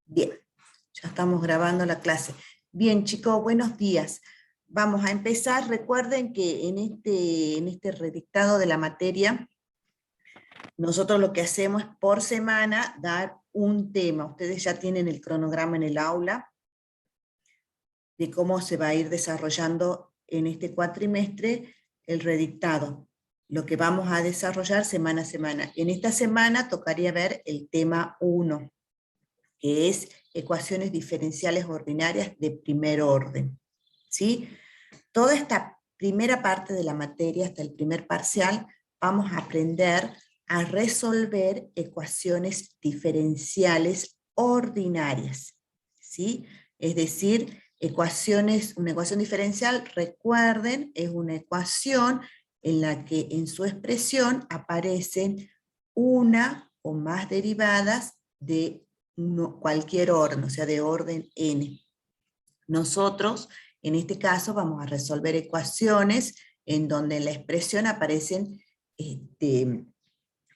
Bien, ya estamos grabando la clase. Bien, chicos, buenos días. Vamos a empezar. Recuerden que en este redictado de la materia, nosotros lo que hacemos es por semana dar un tema. Ustedes ya tienen el cronograma en el aula de cómo se va a ir desarrollando en este cuatrimestre el redictado. Lo que vamos a desarrollar semana a semana. En esta semana tocaría ver el tema 1, que es ecuaciones diferenciales ordinarias de primer orden. ¿Sí? Toda esta primera parte de la materia, hasta el primer parcial, vamos a aprender a resolver ecuaciones diferenciales ordinarias. ¿Sí? Es decir, una ecuación diferencial, recuerden, es una ecuación en la que en su expresión aparecen una o más derivadas de cualquier orden, o sea, de orden n. Nosotros, en este caso, vamos a resolver ecuaciones en donde en la expresión aparecen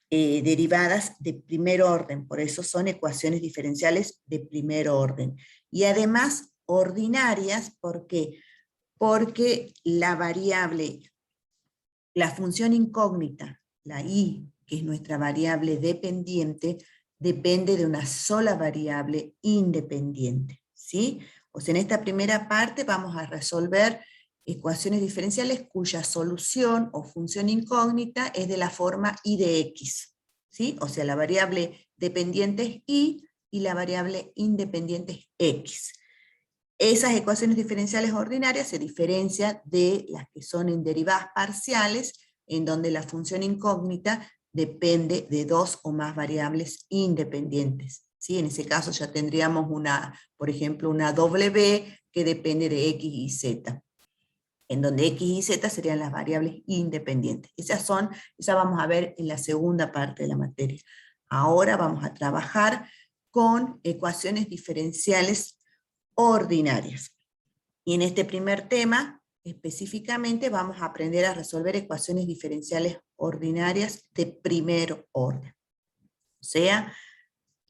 derivadas de primer orden, por eso son ecuaciones diferenciales de primer orden. Y además, ordinarias, ¿por qué? Porque la variable, la función incógnita, la y, que es nuestra variable dependiente, depende de una sola variable independiente, ¿sí? O sea, en esta primera parte vamos a resolver ecuaciones diferenciales cuya solución o función incógnita es de la forma y de x, ¿sí? O sea, la variable dependiente es y la variable independiente es x. Esas ecuaciones diferenciales ordinarias se diferencian de las que son en derivadas parciales, en donde la función incógnita depende de dos o más variables independientes. ¿Sí? En ese caso ya tendríamos por ejemplo, una w que depende de x y z, en donde x y z serían las variables independientes. Esas vamos a ver en la segunda parte de la materia. Ahora vamos a trabajar con ecuaciones diferenciales ordinarias. Y en este primer tema, específicamente, vamos a aprender a resolver ecuaciones diferenciales ordinarias de primer orden. O sea,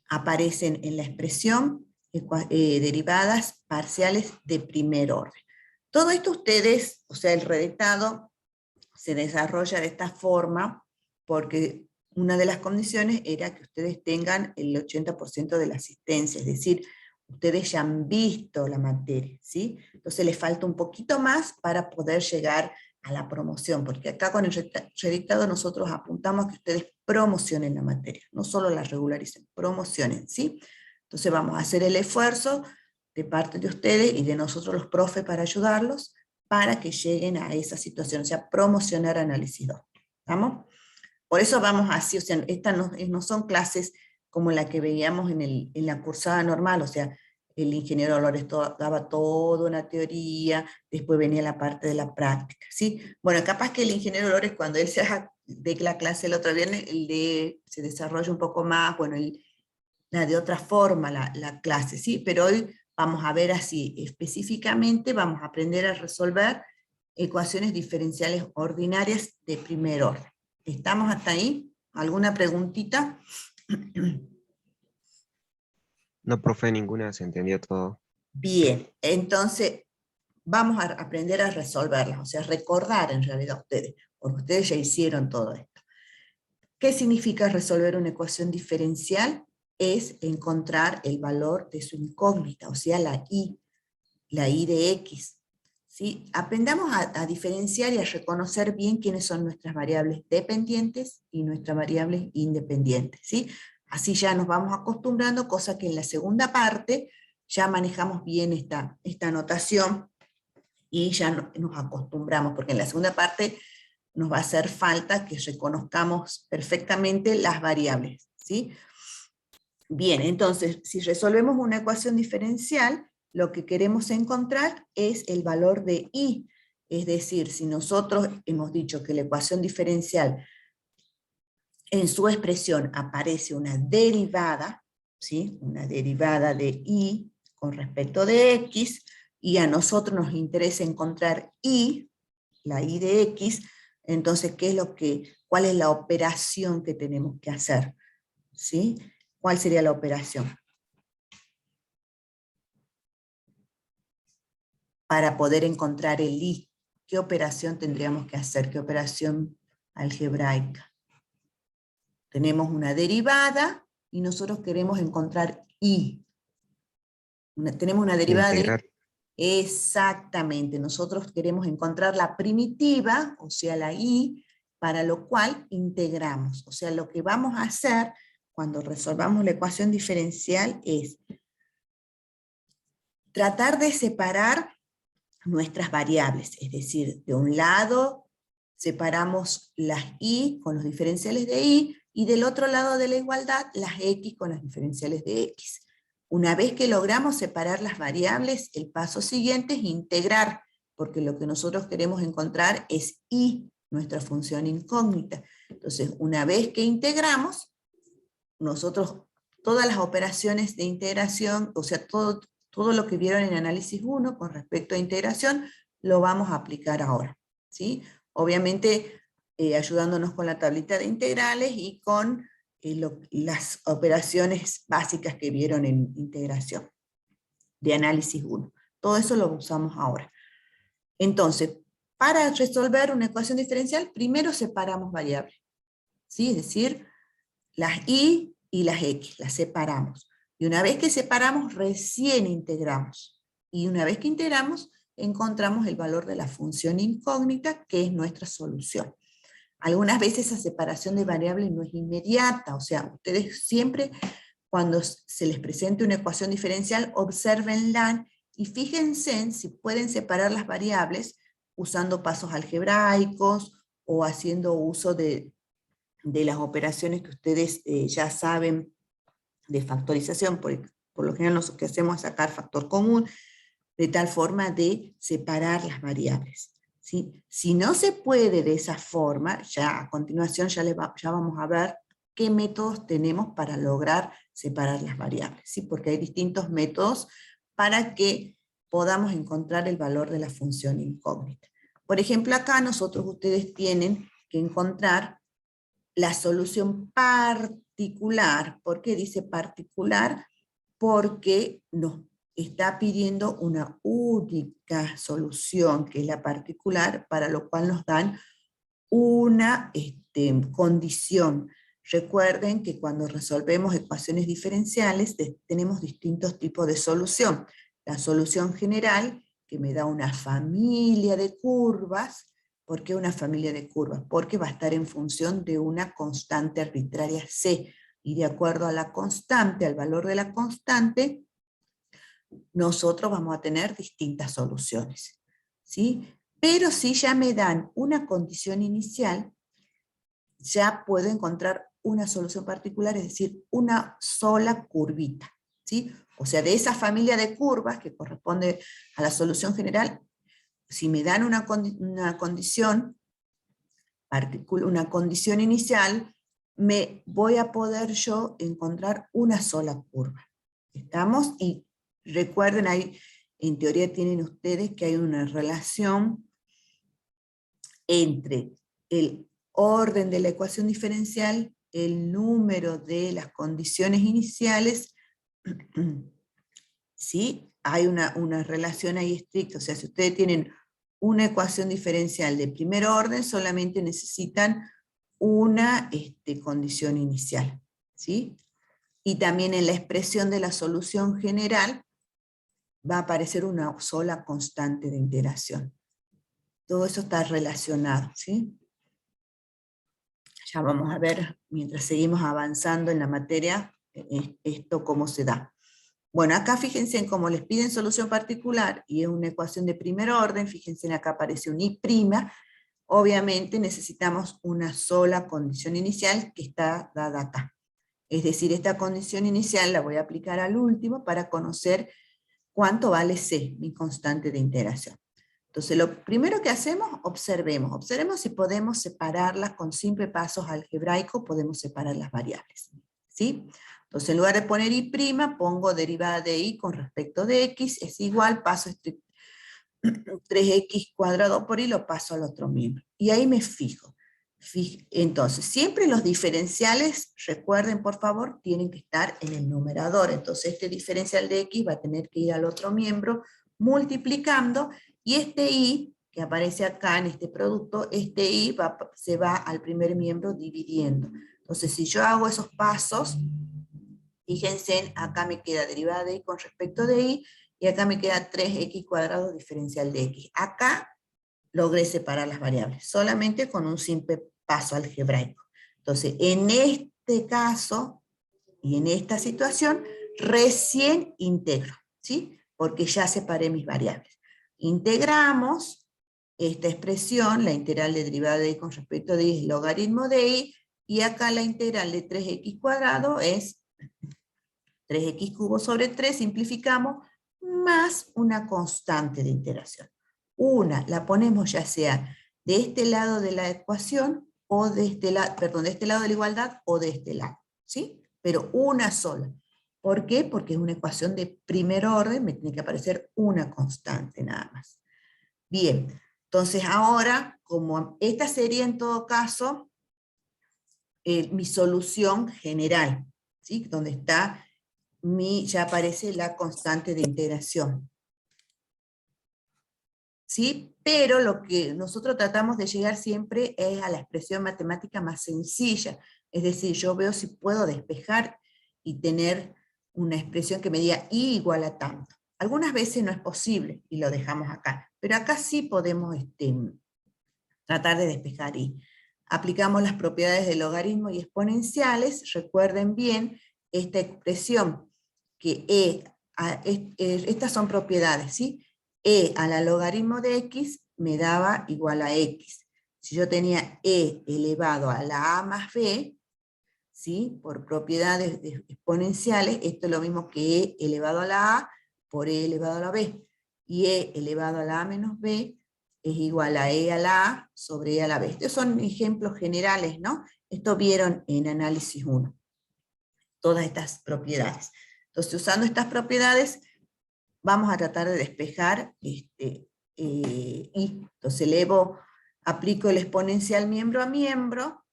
aparecen en la expresión derivadas parciales de primer orden. Todo esto ustedes, o sea, el redactado se desarrolla de esta forma porque una de las condiciones era que ustedes tengan el 80% de la asistencia, es decir, ustedes ya han visto la materia, ¿sí? Entonces les falta un poquito más para poder llegar a la promoción, porque acá con el redictado nosotros apuntamos a que ustedes promocionen la materia, no solo la regularicen, promocionen, ¿sí? Entonces vamos a hacer el esfuerzo de parte de ustedes y de nosotros los profes para ayudarlos, para que lleguen a esa situación, o sea, promocionar análisis 2. ¿Estamos? Por eso vamos así, o sea, estas no son clases como la que veíamos en la cursada normal, o sea, el ingeniero Dolores daba toda una teoría, después venía la parte de la práctica, ¿sí? Bueno, capaz que el ingeniero Dolores, cuando él se de la clase el otro viernes, se desarrolla un poco más, bueno, de otra forma la clase, ¿sí? Pero hoy vamos a ver así, específicamente vamos a aprender a resolver ecuaciones diferenciales ordinarias de primer orden. ¿Estamos hasta ahí? ¿Alguna preguntita? No, profe, ninguna, se entendió todo. Bien, entonces vamos a aprender a resolverlas, o sea, recordar en realidad ustedes, porque ustedes ya hicieron todo esto. ¿Qué significa resolver una ecuación diferencial? Es encontrar el valor de su incógnita, o sea, la y de x. ¿Sí? Aprendamos a diferenciar y a reconocer bien quiénes son nuestras variables dependientes y nuestras variables independientes. ¿Sí? Así ya nos vamos acostumbrando, cosa que en la segunda parte ya manejamos bien esta notación y ya nos acostumbramos, porque en la segunda parte nos va a hacer falta que reconozcamos perfectamente las variables. ¿Sí? Bien, entonces, si resolvemos una ecuación diferencial, lo que queremos encontrar es el valor de y. Es decir, si nosotros hemos dicho que la ecuación diferencial en su expresión aparece una derivada, ¿sí? Una derivada de y con respecto de x, y a nosotros nos interesa encontrar y, la y de x, entonces, ¿cuál es la operación que tenemos que hacer? ¿Sí? ¿Cuál sería la operación? para poder encontrar el i. ¿Qué operación tendríamos que hacer? ¿Qué operación algebraica? Tenemos una derivada y nosotros queremos encontrar i. Tenemos una derivada Integrar. Exactamente, nosotros queremos encontrar la primitiva, o sea la i, para lo cual integramos. O sea, lo que vamos a hacer cuando resolvamos la ecuación diferencial es tratar de separar nuestras variables, es decir, de un lado separamos las y con los diferenciales de y, y del otro lado de la igualdad las x con las diferenciales de x. Una vez que logramos separar las variables, el paso siguiente es integrar, porque lo que nosotros queremos encontrar es y, nuestra función incógnita. Entonces, una vez que integramos, nosotros todas las operaciones de integración, o sea, todo lo que vieron en análisis 1 con respecto a integración, lo vamos a aplicar ahora, ¿sí? Obviamente, ayudándonos con la tablita de integrales y con las operaciones básicas que vieron en integración, de análisis 1. Todo eso lo usamos ahora. Entonces, para resolver una ecuación diferencial, primero separamos variables, ¿sí? Es decir, las y las x, las separamos. Y una vez que separamos, recién integramos. Y una vez que integramos, encontramos el valor de la función incógnita, que es nuestra solución. Algunas veces esa separación de variables no es inmediata, o sea, ustedes siempre, cuando se les presente una ecuación diferencial, obsérvenla y fíjense en si pueden separar las variables usando pasos algebraicos o haciendo uso de las operaciones que ustedes ya saben de factorización, por lo general lo que hacemos es sacar factor común, de tal forma de separar las variables, ¿sí? Si no se puede de esa forma, ya a continuación ya vamos a ver qué métodos tenemos para lograr separar las variables, ¿sí? Porque hay distintos métodos para que podamos encontrar el valor de la función incógnita. Por ejemplo, acá ustedes tienen que encontrar la solución particular. ¿Por qué dice particular? Porque nos está pidiendo una única solución, que es la particular, para lo cual nos dan una condición. Recuerden que cuando resolvemos ecuaciones diferenciales tenemos distintos tipos de solución. La solución general, que me da una familia de curvas. ¿Por qué una familia de curvas? Porque va a estar en función de una constante arbitraria C, y de acuerdo a la constante, al valor de la constante, nosotros vamos a tener distintas soluciones, ¿sí? Pero si ya me dan una condición inicial, ya puedo encontrar una solución particular, es decir, una sola curvita, ¿sí? O sea, de esa familia de curvas que corresponde a la solución general, si me dan una condición inicial, me voy a poder yo encontrar una sola curva. ¿Estamos? Y recuerden, ahí en teoría tienen ustedes que hay una relación entre el orden de la ecuación diferencial, el número de las condiciones iniciales, ¿sí? Hay una relación ahí estricta, o sea, si ustedes tienen una ecuación diferencial de primer orden, solamente necesitan una condición inicial, ¿sí? Y también en la expresión de la solución general va a aparecer una sola constante de integración. Todo eso está relacionado, ¿sí? Ya vamos a ver, mientras seguimos avanzando en la materia, esto cómo se da. Bueno, acá fíjense en cómo les piden solución particular, y es una ecuación de primer orden, fíjense en acá aparece un i', obviamente necesitamos una sola condición inicial que está dada acá. Es decir, esta condición inicial la voy a aplicar al último para conocer cuánto vale C, mi constante de integración. Entonces, lo primero que hacemos, observemos si podemos separarlas con simples pasos algebraicos, podemos separar las variables, ¿sí? Entonces, en lugar de poner i', pongo derivada de i con respecto de x, es igual, paso 3x cuadrado por i, lo paso al otro miembro. Y ahí me fijo. Entonces, siempre los diferenciales, recuerden por favor, tienen que estar en el numerador. Entonces, este diferencial de x va a tener que ir al otro miembro multiplicando, y este y, que aparece acá en este producto, este y se va al primer miembro dividiendo. Entonces, si yo hago esos pasos, fíjense, acá me queda derivada de y con respecto de y, y acá me queda 3x cuadrado diferencial de x. Acá logré separar las variables, solamente con un simple paso algebraico. Entonces, en este caso, y en esta situación, recién integro, ¿sí? Porque ya separé mis variables. Integramos esta expresión, la integral de derivada de y con respecto de y es logaritmo de y, y acá la integral de 3x cuadrado es 3x cubo sobre 3, simplificamos, más una constante de integración. Una la ponemos ya sea de este lado de la ecuación, o de este lado, perdón, de este lado de la igualdad, o de este lado, ¿sí? Pero una sola. ¿Por qué? Porque es una ecuación de primer orden, me tiene que aparecer una constante nada más. Bien, entonces ahora, como esta sería en todo caso mi solución general, ¿sí? Donde está ya aparece la constante de integración. ¿Sí? Pero lo que nosotros tratamos de llegar siempre es a la expresión matemática más sencilla. Es decir, yo veo si puedo despejar y tener una expresión que me diga y igual a tanto. Algunas veces no es posible y lo dejamos acá, pero acá sí podemos tratar de despejar y aplicamos las propiedades de logaritmo y exponenciales. Recuerden bien esta expresión que estas son propiedades, ¿sí? E a la logaritmo de x me daba igual a x. Si yo tenía e elevado a la a más b, ¿sí? Por propiedades exponenciales, esto es lo mismo que e elevado a la a por e elevado a la b. Y e elevado a la a menos b es igual a e a la a sobre e a la b. Estos son ejemplos generales, ¿no? Esto vieron en análisis 1. Todas estas propiedades. Entonces, usando estas propiedades, vamos a tratar de despejar y. Entonces, aplico el exponencial miembro a miembro,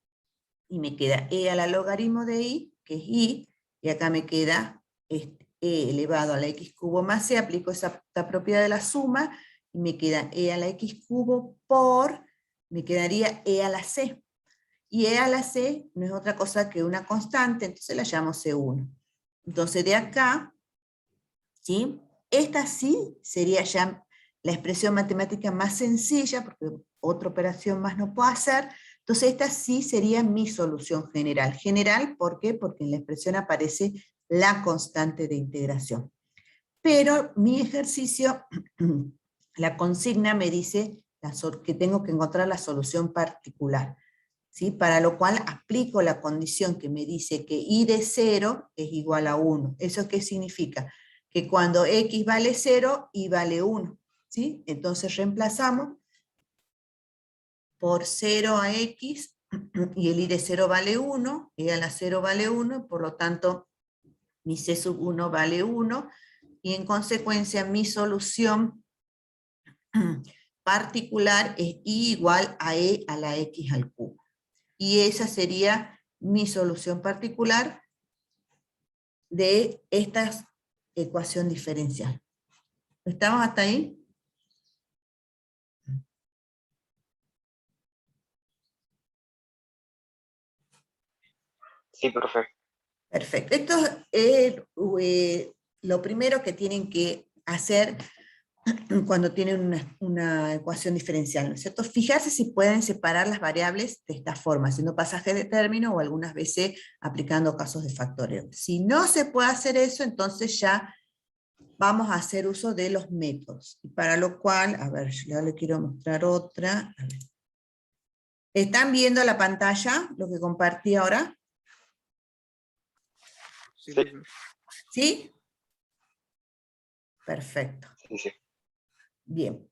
y me queda e a la logaritmo de y, que es y acá me queda e elevado a la x cubo más c, aplico esta propiedad de la suma, y me queda e a la x cubo por, me quedaría e a la c. Y e a la c no es otra cosa que una constante, entonces la llamo C1. Entonces de acá, ¿sí? Esta sí sería ya la expresión matemática más sencilla, porque otra operación más no puedo hacer. Entonces esta sí sería mi solución general. General, ¿por qué? Porque en la expresión aparece la constante de integración. Pero mi ejercicio, la consigna me dice que tengo que encontrar la solución particular, ¿sí? Para lo cual aplico la condición que me dice que y de 0 es igual a 1. ¿Eso qué significa? Que cuando x vale 0, y vale 1. ¿Sí? Entonces reemplazamos por 0 a x, y el y de 0 vale 1, y a la 0 vale 1, por lo tanto mi c sub 1 vale 1, y en consecuencia mi solución particular es y igual a e a la x al cubo. Y esa sería mi solución particular de esta ecuación diferencial. ¿Estamos hasta ahí? Sí, profe. Perfecto. Esto es lo primero que tienen que hacer cuando tienen una ecuación diferencial, ¿no es cierto? Fijarse si pueden separar las variables de esta forma, haciendo pasaje de término o algunas veces aplicando casos de factoreo. Si no se puede hacer eso, entonces ya vamos a hacer uso de los métodos. Y para lo cual, a ver, ya le quiero mostrar otra. A ver. ¿Están viendo la pantalla, lo que compartí ahora? Sí. ¿Sí? Perfecto. Sí, sí. Bien.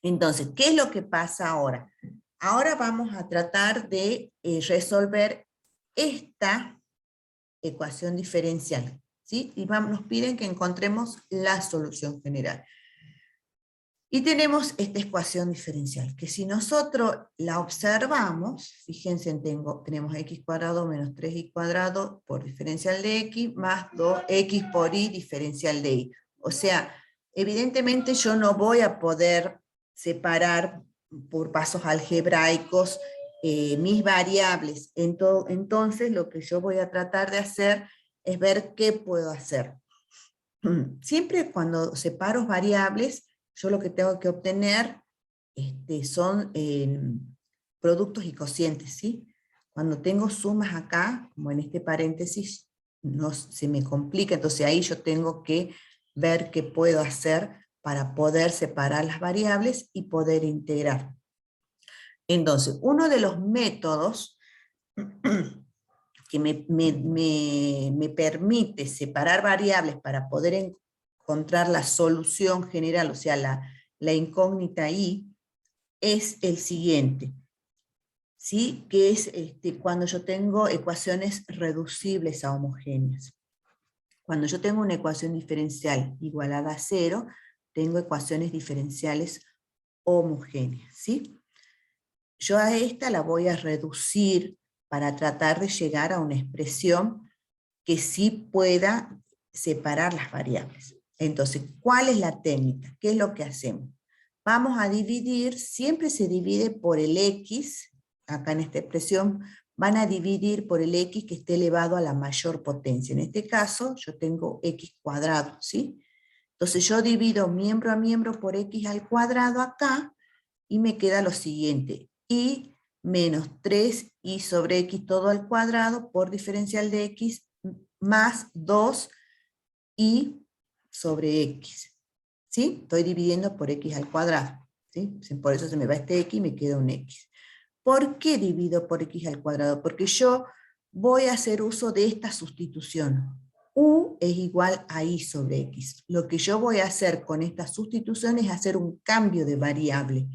Entonces, ¿qué es lo que pasa ahora? Ahora vamos a tratar de resolver esta ecuación diferencial, ¿sí? Y nos piden que encontremos la solución general. Y tenemos esta ecuación diferencial, que si nosotros la observamos, fíjense, tenemos x cuadrado menos 3y cuadrado por diferencial de x, más 2x por y diferencial de y. O sea, Evidentemente yo no voy a poder separar por pasos algebraicos mis variables. Entonces lo que yo voy a tratar de hacer es ver qué puedo hacer. Siempre cuando separo variables, yo lo que tengo que obtener son productos y cocientes, ¿sí? Cuando tengo sumas acá, como en este paréntesis, no se me complica, entonces ahí yo tengo que ver qué puedo hacer para poder separar las variables y poder integrar. Entonces, uno de los métodos que me permite separar variables para poder encontrar la solución general, o sea, la incógnita y, es el siguiente, ¿sí? Que es cuando yo tengo ecuaciones reducibles a homogéneas. Cuando yo tengo una ecuación diferencial igualada a 0, tengo ecuaciones diferenciales homogéneas, ¿sí? Yo a esta la voy a reducir para tratar de llegar a una expresión que sí pueda separar las variables. Entonces, ¿cuál es la técnica? ¿Qué es lo que hacemos? Vamos a dividir, siempre se divide por el x, acá en esta expresión, van a dividir por el x que esté elevado a la mayor potencia. En este caso, yo tengo x cuadrado, ¿sí? Entonces yo divido miembro a miembro por x al cuadrado acá, y me queda lo siguiente, y menos 3y sobre x todo al cuadrado por diferencial de x más 2y sobre x. ¿Sí? Estoy dividiendo por x al cuadrado. ¿Sí? Por eso se me va este x y me queda un x. ¿Por qué divido por x al cuadrado? Porque yo voy a hacer uso de esta sustitución. U es igual a y sobre x. Lo que yo voy a hacer con esta sustitución es hacer un cambio de variable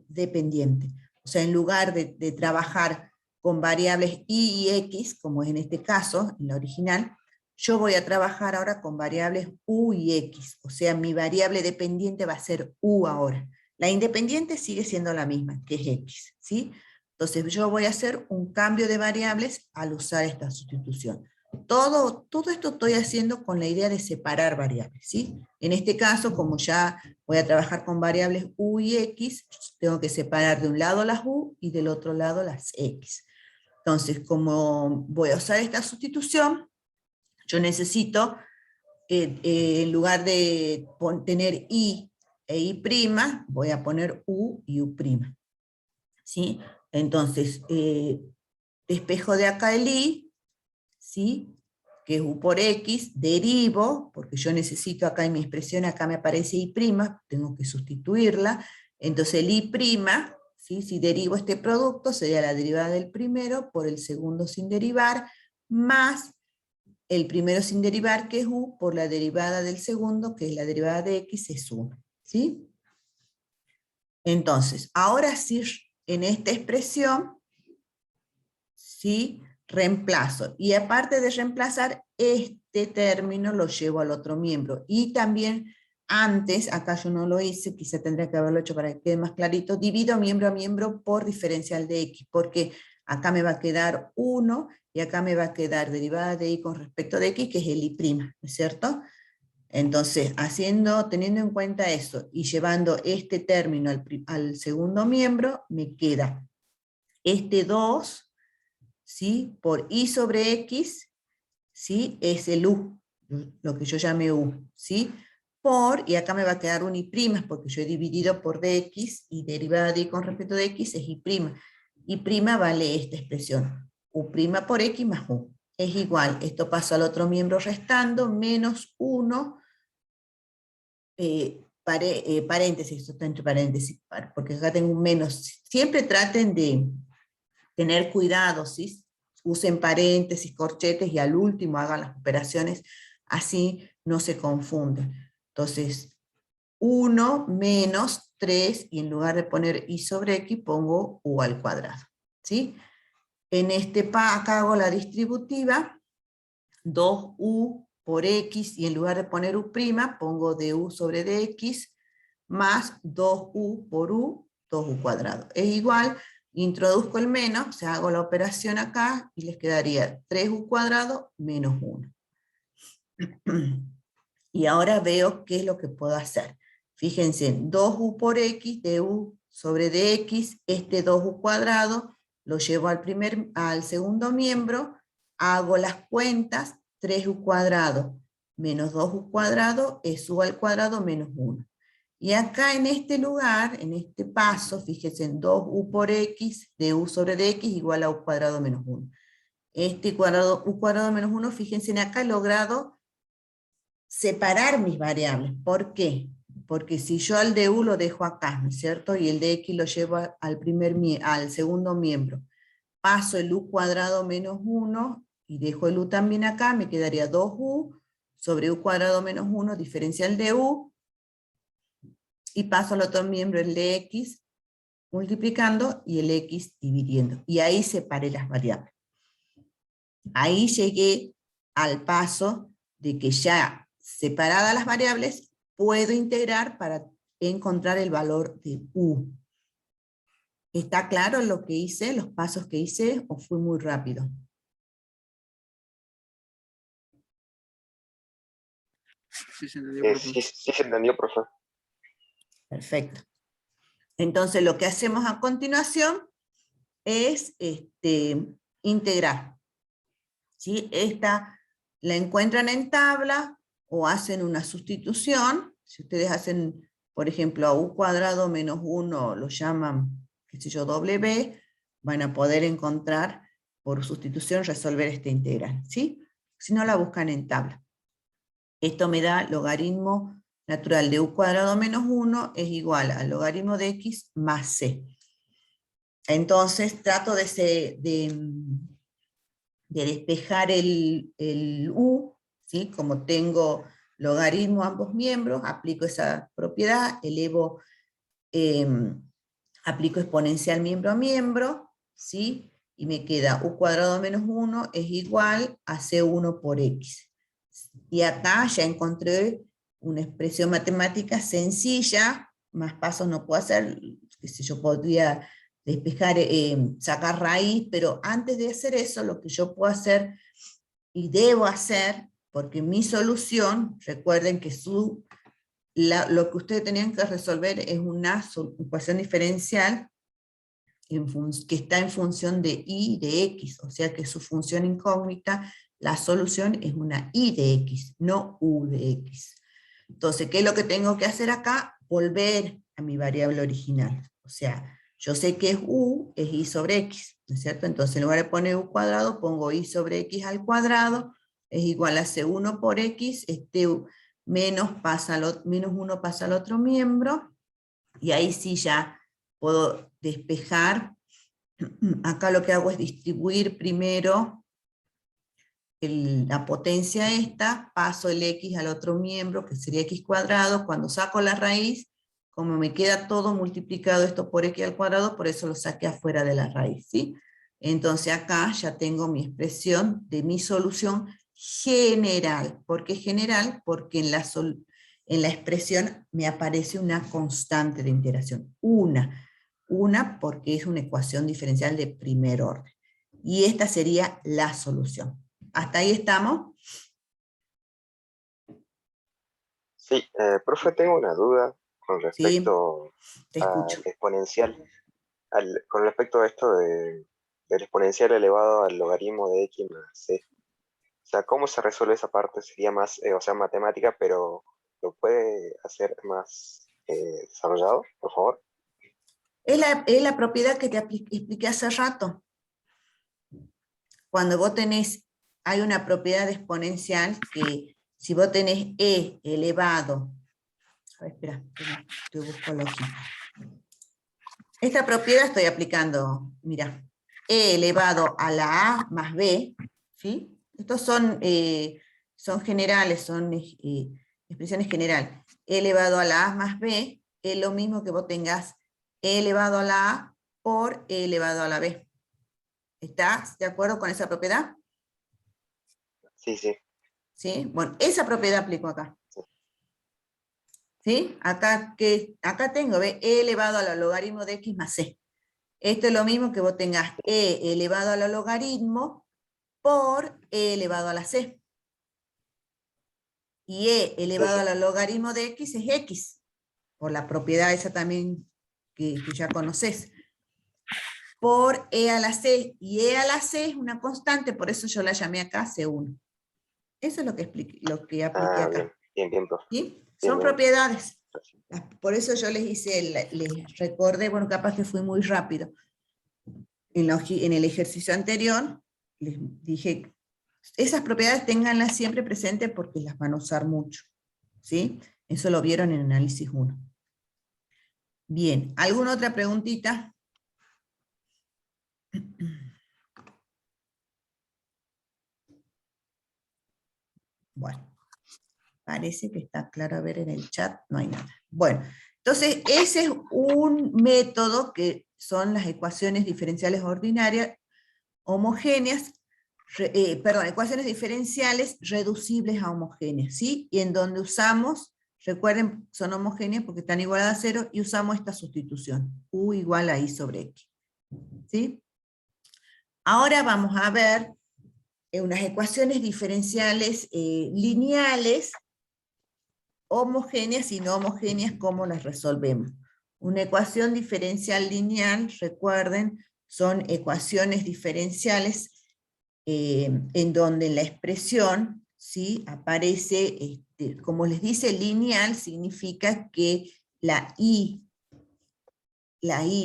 dependiente. O sea, en lugar de trabajar con variables y x, como es en este caso, en la original, yo voy a trabajar ahora con variables u y x. O sea, mi variable dependiente va a ser u ahora. La independiente sigue siendo la misma, que es x, ¿sí? Entonces yo voy a hacer un cambio de variables al usar esta sustitución. Todo esto estoy haciendo con la idea de separar variables, ¿sí? En este caso, como ya voy a trabajar con variables u y x, tengo que separar de un lado las u y del otro lado las x. Entonces, como voy a usar esta sustitución, yo necesito, en lugar de tener i e i', voy a poner u y u'. ¿Sí? Entonces, despejo de acá el i, ¿sí? Que es u por x, derivo, porque yo necesito acá en mi expresión, acá me aparece i', tengo que sustituirla, entonces el i', ¿sí? Si derivo este producto, sería la derivada del primero por el segundo sin derivar, más el primero sin derivar, que es u, por la derivada del segundo, que es la derivada de x, es 1. ¿Sí? Entonces, ahora sí, en esta expresión, ¿sí? Reemplazo. Y aparte de reemplazar, este término lo llevo al otro miembro. Y también, antes, acá yo no lo hice, quizá tendría que haberlo hecho para que quede más clarito, divido miembro a miembro por diferencial de x, porque acá me va a quedar 1, y acá me va a quedar derivada de y con respecto de x, que es el i', ¿no es cierto? Entonces, teniendo en cuenta eso, y llevando este término al segundo miembro, me queda este 2, ¿sí? Por i sobre x, ¿sí? Es el u, lo que yo llamé u, ¿sí? Y acá me va a quedar un i', porque yo he dividido por dx, y derivada de y con respecto de x es i'. I' vale esta expresión, u' por x más u. Es igual, esto pasa al otro miembro restando, menos 1, paréntesis, esto está entre paréntesis, porque acá tengo un menos. Siempre traten de tener cuidado, ¿sí? Usen paréntesis, corchetes, y al último hagan las operaciones, así no se confunden. Entonces, 1 menos 3, y en lugar de poner i sobre x, pongo u al cuadrado, ¿sí? En acá hago la distributiva, 2u por x, y en lugar de poner u', pongo du sobre dx, más 2u por u, 2u cuadrado. Es igual, introduzco el menos, o sea, hago la operación acá, y les quedaría 3u cuadrado menos 1. Y ahora veo qué es lo que puedo hacer. Fíjense, 2u por x de u sobre dx, este 2u cuadrado, lo llevo al segundo miembro, hago las cuentas, 3u cuadrado menos 2u cuadrado es u al cuadrado menos 1. Y acá en este lugar, en este paso, fíjense, en 2u por x de u sobre dx igual a u cuadrado menos 1. Este cuadrado, u cuadrado menos 1, fíjense, en acá he logrado separar mis variables. ¿Por qué? Porque si yo al de u lo dejo acá, ¿no es cierto? Y el de x lo llevo al segundo miembro. Paso el u cuadrado menos 1 y dejo el u también acá, me quedaría 2u sobre u cuadrado menos 1, diferencial de u, y paso al otro miembro el de x multiplicando y el x dividiendo. Y ahí separé las variables. Ahí llegué al paso de que ya separadas las variables, puedo integrar para encontrar el valor de u. ¿Está claro lo que hice, los pasos que hice, o fue muy rápido? Sí, se entendió, profe. Sí, sí se entendió, profe. Perfecto. Entonces lo que hacemos a continuación es integrar. ¿Sí? Esta la encuentran en tabla o hacen una sustitución. Si ustedes hacen, por ejemplo, a u cuadrado menos 1, lo llaman, qué sé yo, w, van a poder encontrar, por sustitución, resolver esta integral. ¿Sí? Si no, la buscan en tabla. Esto me da logaritmo natural de u cuadrado menos 1 es igual al logaritmo de x más c. Entonces trato de despejar el u, ¿sí? Como tengo logaritmo a ambos miembros, aplico esa propiedad, aplico exponencial miembro a miembro, ¿sí? Y me queda u cuadrado menos 1 es igual a c1 por x. Y acá ya encontré una expresión matemática sencilla, más pasos no puedo hacer, que si yo podría despejar, sacar raíz, pero antes de hacer eso, lo que yo puedo hacer y debo hacer, porque mi solución, recuerden que lo que ustedes tenían que resolver es una ecuación diferencial que está en función de y de x, o sea que su función incógnita, la solución es una y de x, no u de x. Entonces, ¿qué es lo que tengo que hacer acá? Volver a mi variable original. O sea, yo sé que es u, es y sobre x, ¿no es cierto? Entonces, en lugar de poner u cuadrado, pongo y sobre x al cuadrado, es igual a c1 por x, menos 1 pasa al otro miembro, y ahí sí ya puedo despejar. Acá lo que hago es distribuir primero la potencia esta, paso el x al otro miembro, que sería x cuadrado, cuando saco la raíz, como me queda todo multiplicado esto por x al cuadrado, por eso lo saqué afuera de la raíz, ¿sí? Entonces acá ya tengo mi expresión de mi solución general. ¿Por qué general? Porque en la expresión me aparece una constante de integración, una porque es una ecuación diferencial de primer orden. Y esta sería la solución. ¿Hasta ahí estamos? Sí, profe, tengo una duda con Sí, respecto te al escucho. exponencial, con respecto a esto del exponencial elevado al logaritmo de x más c. O sea, ¿cómo se resuelve esa parte? Sería más, o sea, matemática, pero ¿lo puede hacer más desarrollado, por favor? Es la propiedad que te expliqué hace rato. Cuando vos hay una propiedad exponencial que si vos tenés e elevado, a ver, espera, te busco aquí. Esta propiedad estoy aplicando, mira, e elevado a la a más b, ¿sí? Estos son generales, son expresiones generales. E elevado a la a más b es lo mismo que vos tengas e elevado a la a por e elevado a la b. ¿Estás de acuerdo con esa propiedad? Sí, sí. ¿Sí? Bueno, esa propiedad aplico acá. ¿Sí? Acá tengo, ¿ve? E elevado a la logaritmo de x más c. Esto es lo mismo que vos tengas e elevado a la logaritmo por e elevado a la c. Y e elevado Sí, sí. al logaritmo de x es x, por la propiedad esa también que ya conoces. Por e a la c, y e a la c es una constante, por eso yo la llamé acá C1. Eso es lo que, lo que apliqué Ah, bien, acá. bien, bien, profe. ¿Sí? Bien, Son bien. propiedades. Por eso yo les hice, les recordé, bueno, capaz que fui muy rápido. En el ejercicio anterior, les dije, esas propiedades ténganlas siempre presentes porque las van a usar mucho. ¿Sí? Eso lo vieron en análisis 1. Bien, ¿alguna otra preguntita? Bueno, parece que está claro. A ver, en el chat no hay nada. Bueno, entonces ese es un método que son las ecuaciones diferenciales ordinarias homogéneas, ecuaciones diferenciales reducibles a homogéneas, ¿sí? Y en donde usamos, recuerden, son homogéneas porque están igualadas a 0, y usamos esta sustitución, u igual a i sobre x, ¿sí? Ahora vamos a ver unas ecuaciones diferenciales lineales, homogéneas y no homogéneas, ¿cómo las resolvemos? Una ecuación diferencial lineal, recuerden, son ecuaciones diferenciales en donde la expresión, ¿sí?, aparece, como les dice lineal, significa que la i,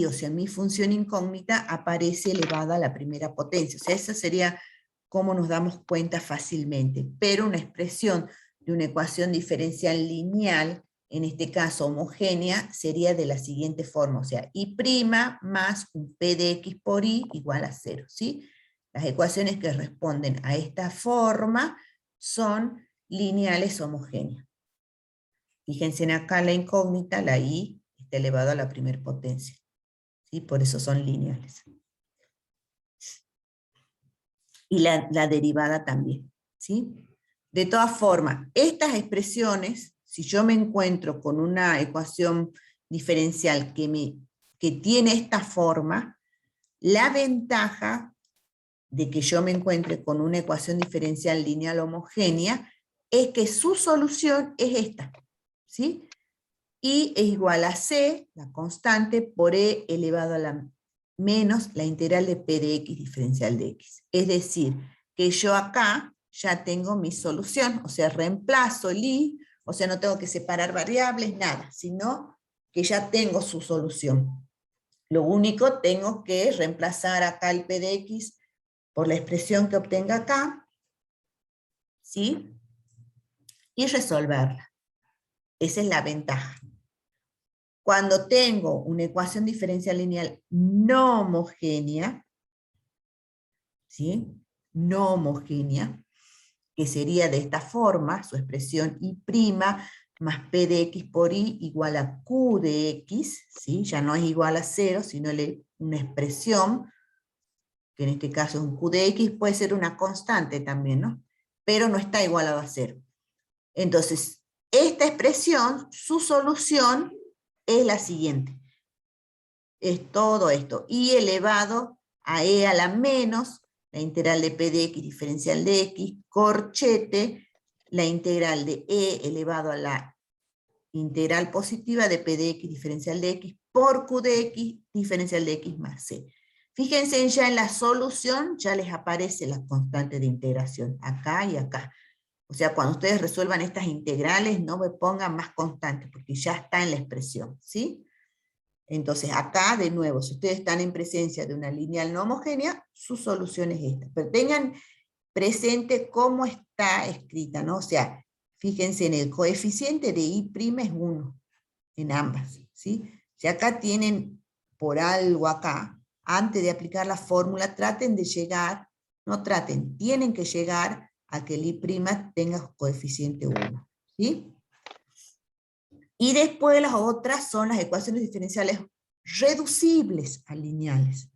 o sea, mi función incógnita, aparece elevada a la primera potencia. O sea, esa sería cómo nos damos cuenta fácilmente. Pero una expresión de una ecuación diferencial lineal, en este caso homogénea, sería de la siguiente forma, o sea, i' más un p de x por i igual a 0, ¿sí? Las ecuaciones que responden a esta forma son lineales homogéneas. Fíjense en acá la incógnita, la i está elevada a la primera potencia, ¿sí? Por eso son lineales. Y la derivada también, ¿sí? De todas formas, estas expresiones, si yo me encuentro con una ecuación diferencial que tiene esta forma, la ventaja de que yo me encuentre con una ecuación diferencial lineal homogénea es que su solución es esta, ¿sí? I es igual a C, la constante, por E elevado a la menos la integral de P de X diferencial de X. Es decir, que yo acá ya tengo mi solución, o sea, reemplazo el I, o sea, no tengo que separar variables, nada, sino que ya tengo su solución. Lo único, tengo que reemplazar acá el P de X por la expresión que obtenga acá, ¿sí? Y resolverla. Esa es la ventaja. Cuando tengo una ecuación diferencial lineal no homogénea, ¿sí?, no homogénea, que sería de esta forma, su expresión i' más p de x por i igual a q de x, ¿sí? Ya no es igual a 0, sino una expresión, que en este caso es un q de x, puede ser una constante también, ¿no? Pero no está igualado a 0. Entonces, esta expresión, su solución es la siguiente. Es todo esto, i elevado a e a la menos, la integral de p de x diferencial de x, corchete, la integral de e elevado a la integral positiva de p de x diferencial de x por q de x diferencial de x más c. Fíjense ya en la solución, ya les aparece la constante de integración, acá y acá. O sea, cuando ustedes resuelvan estas integrales, no me pongan más constantes, porque ya está en la expresión, ¿sí? Entonces, acá, de nuevo, si ustedes están en presencia de una lineal no homogénea, su solución es esta. Pero tengan presente cómo está escrita, ¿no? O sea, fíjense en el coeficiente de i' es 1, en ambas, ¿sí? Si acá tienen por algo acá, antes de aplicar la fórmula, traten de llegar, no traten, tienen que llegar a que el i' tenga coeficiente 1, ¿sí? Y después las otras son las ecuaciones diferenciales reducibles a lineales.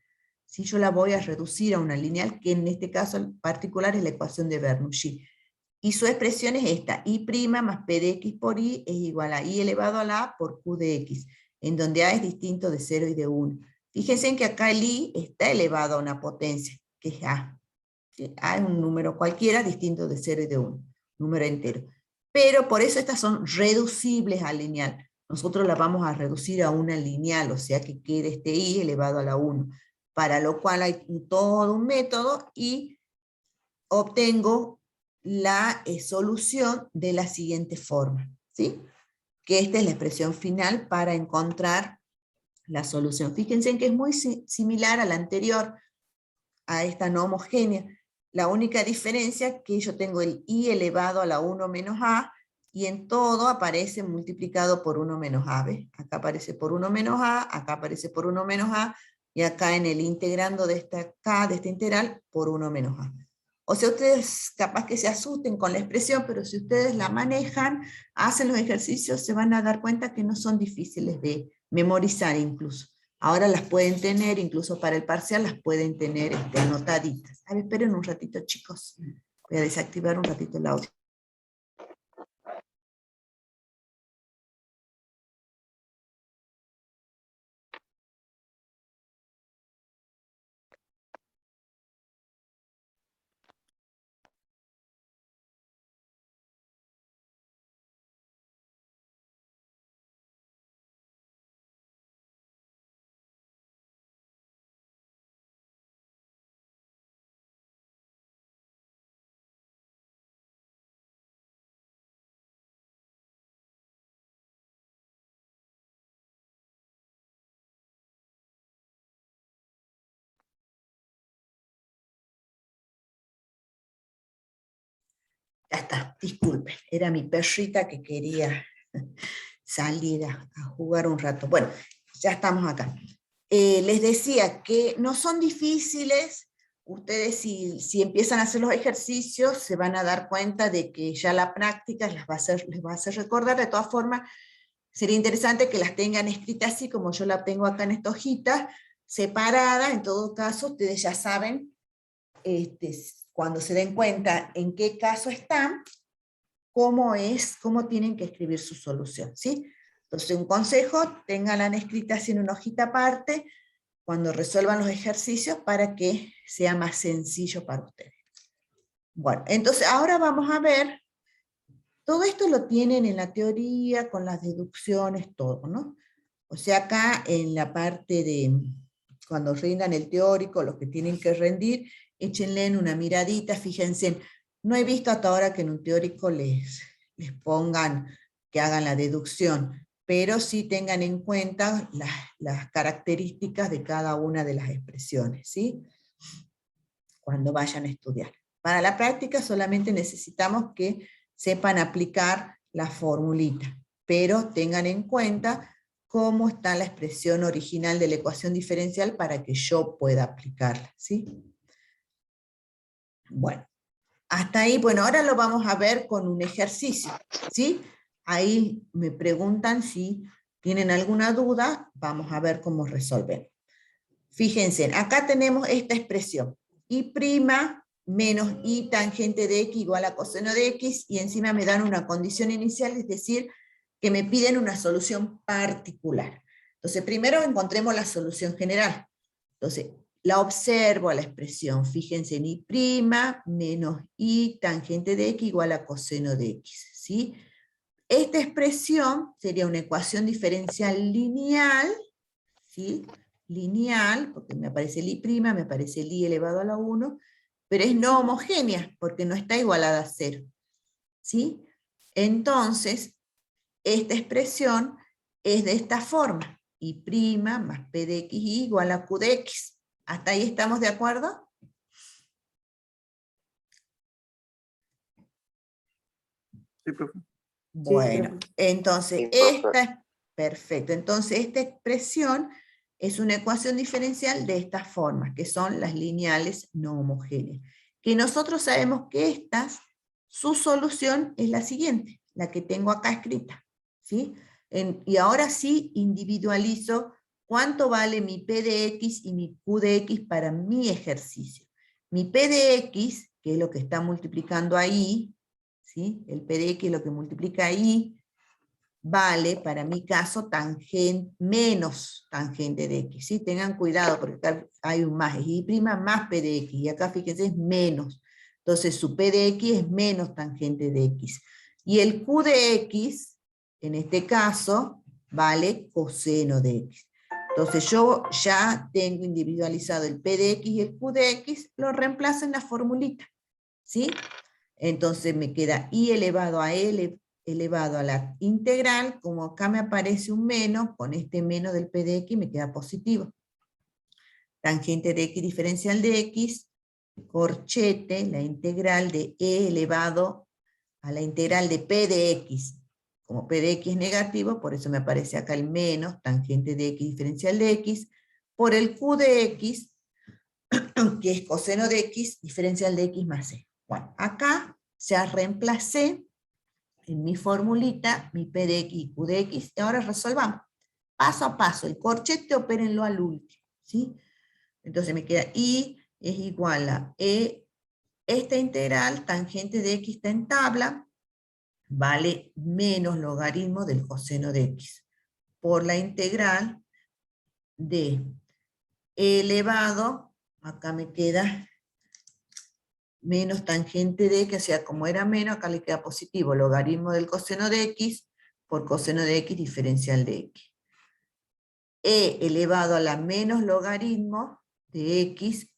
Si yo la voy a reducir a una lineal, que en este caso en particular es la ecuación de Bernoulli. Y su expresión es esta, i' más p de x por i es igual a i elevado a la a por q de x, en donde a es distinto de 0 y de 1. Fíjense en que acá el i está elevado a una potencia, que es a. A es un número cualquiera distinto de 0 y de 1, número entero. pero por eso estas son reducibles a lineal. Nosotros las vamos a reducir a una lineal, o sea que quede este i elevado a la 1, para lo cual hay todo un método y obtengo la solución de la siguiente forma, ¿sí? Que esta es la expresión final para encontrar la solución. Fíjense en que es muy similar a la anterior, a esta no homogénea. La única diferencia es que yo tengo el i elevado a la 1 menos a, y en todo aparece multiplicado por 1 menos a, ¿ves? Acá aparece por 1 menos a, acá aparece por 1 menos a, y acá en el integrando de esta k, de esta integral, por 1 menos a. O sea, ustedes capaz que se asusten con la expresión, pero si ustedes la manejan, hacen los ejercicios, se van a dar cuenta que no son difíciles de memorizar incluso. Ahora las pueden tener, incluso para el parcial, las pueden tener anotaditas. A ver, esperen un ratito, chicos. Voy a desactivar un ratito el audio. Ya está, disculpen, era mi perrita que quería salir a jugar un rato. Bueno, ya estamos acá. Les decía que no son difíciles. Ustedes si empiezan a hacer los ejercicios se van a dar cuenta de que ya la práctica les va a hacer recordar. De todas formas, sería interesante que las tengan escritas así como yo la tengo acá en esta hojita, separada. En todo caso, ustedes ya saben, cuando se den cuenta en qué caso están, cómo tienen que escribir su solución, ¿sí? Entonces, un consejo, ténganla escrita así en una hojita aparte, cuando resuelvan los ejercicios, para que sea más sencillo para ustedes. Bueno, entonces ahora vamos a ver, todo esto lo tienen en la teoría, con las deducciones, todo, ¿no? O sea, acá en la parte de, cuando rindan el teórico, los que tienen que rendir, échenle en una miradita, fíjense. No he visto hasta ahora que en un teórico les pongan que hagan la deducción, pero sí tengan en cuenta las características de cada una de las expresiones, ¿sí? Cuando vayan a estudiar. Para la práctica solamente necesitamos que sepan aplicar la formulita, pero tengan en cuenta cómo está la expresión original de la ecuación diferencial para que yo pueda aplicarla, ¿sí? Bueno, hasta ahí, bueno, ahora lo vamos a ver con un ejercicio, ¿sí? Ahí me preguntan si tienen alguna duda, vamos a ver cómo resolver. Fíjense, acá tenemos esta expresión, y' menos i tangente de x igual a coseno de x, y encima me dan una condición inicial, es decir, que me piden una solución particular. Entonces, primero encontremos la solución general. Entonces, la observo a la expresión, fíjense en i' menos i tangente de x igual a coseno de x, ¿sí? Esta expresión sería una ecuación diferencial lineal, ¿sí? Lineal, porque me aparece el i', me aparece el i elevado a la 1, pero es no homogénea, porque no está igualada a 0, ¿sí? Entonces, esta expresión es de esta forma, i' más p de x igual a q de x. ¿Hasta ahí estamos de acuerdo? Sí, profe. Bueno, entonces Sí, perfecto. Entonces esta expresión es una ecuación diferencial de estas formas, que son las lineales no homogéneas. Que nosotros sabemos que su solución es la siguiente, la que tengo acá escrita, ¿sí? Y ahora sí individualizo cuánto vale mi p de x y mi q de x para mi ejercicio. Mi p de x, que es lo que está multiplicando ahí, ¿sí? El p de x es lo que multiplica ahí, vale, para mi caso, menos tangente de x, ¿sí? Tengan cuidado, porque acá hay un más, es y' más p de x, y acá fíjense es menos. Entonces su p de x es menos tangente de x. Y el Q de X, en este caso, vale coseno de X. Entonces yo ya tengo individualizado el P de X y el Q de X, lo reemplazo en la formulita, ¿sí? Entonces me queda I elevado a L elevado a la integral, como acá me aparece un menos, con este menos del P de X me queda positivo. Tangente de X diferencial de X, corchete, la integral de E elevado a la integral de P de X. Como P de X es negativo, por eso me aparece acá el menos, tangente de X diferencial de X, por el Q de X, que es coseno de X diferencial de X más C. Bueno, acá ya reemplacé en mi formulita mi P de X y Q de X, y ahora resolvamos. Paso a paso, el corchete opérenlo al último, ¿sí? Entonces me queda I es igual a E, esta integral, tangente de X está en tabla, vale menos logaritmo del coseno de X, por la integral de E elevado, acá me queda menos tangente de X, o sea, como era menos, acá le queda positivo, logaritmo del coseno de X, por coseno de X diferencial de X. E elevado a la menos logaritmo de X,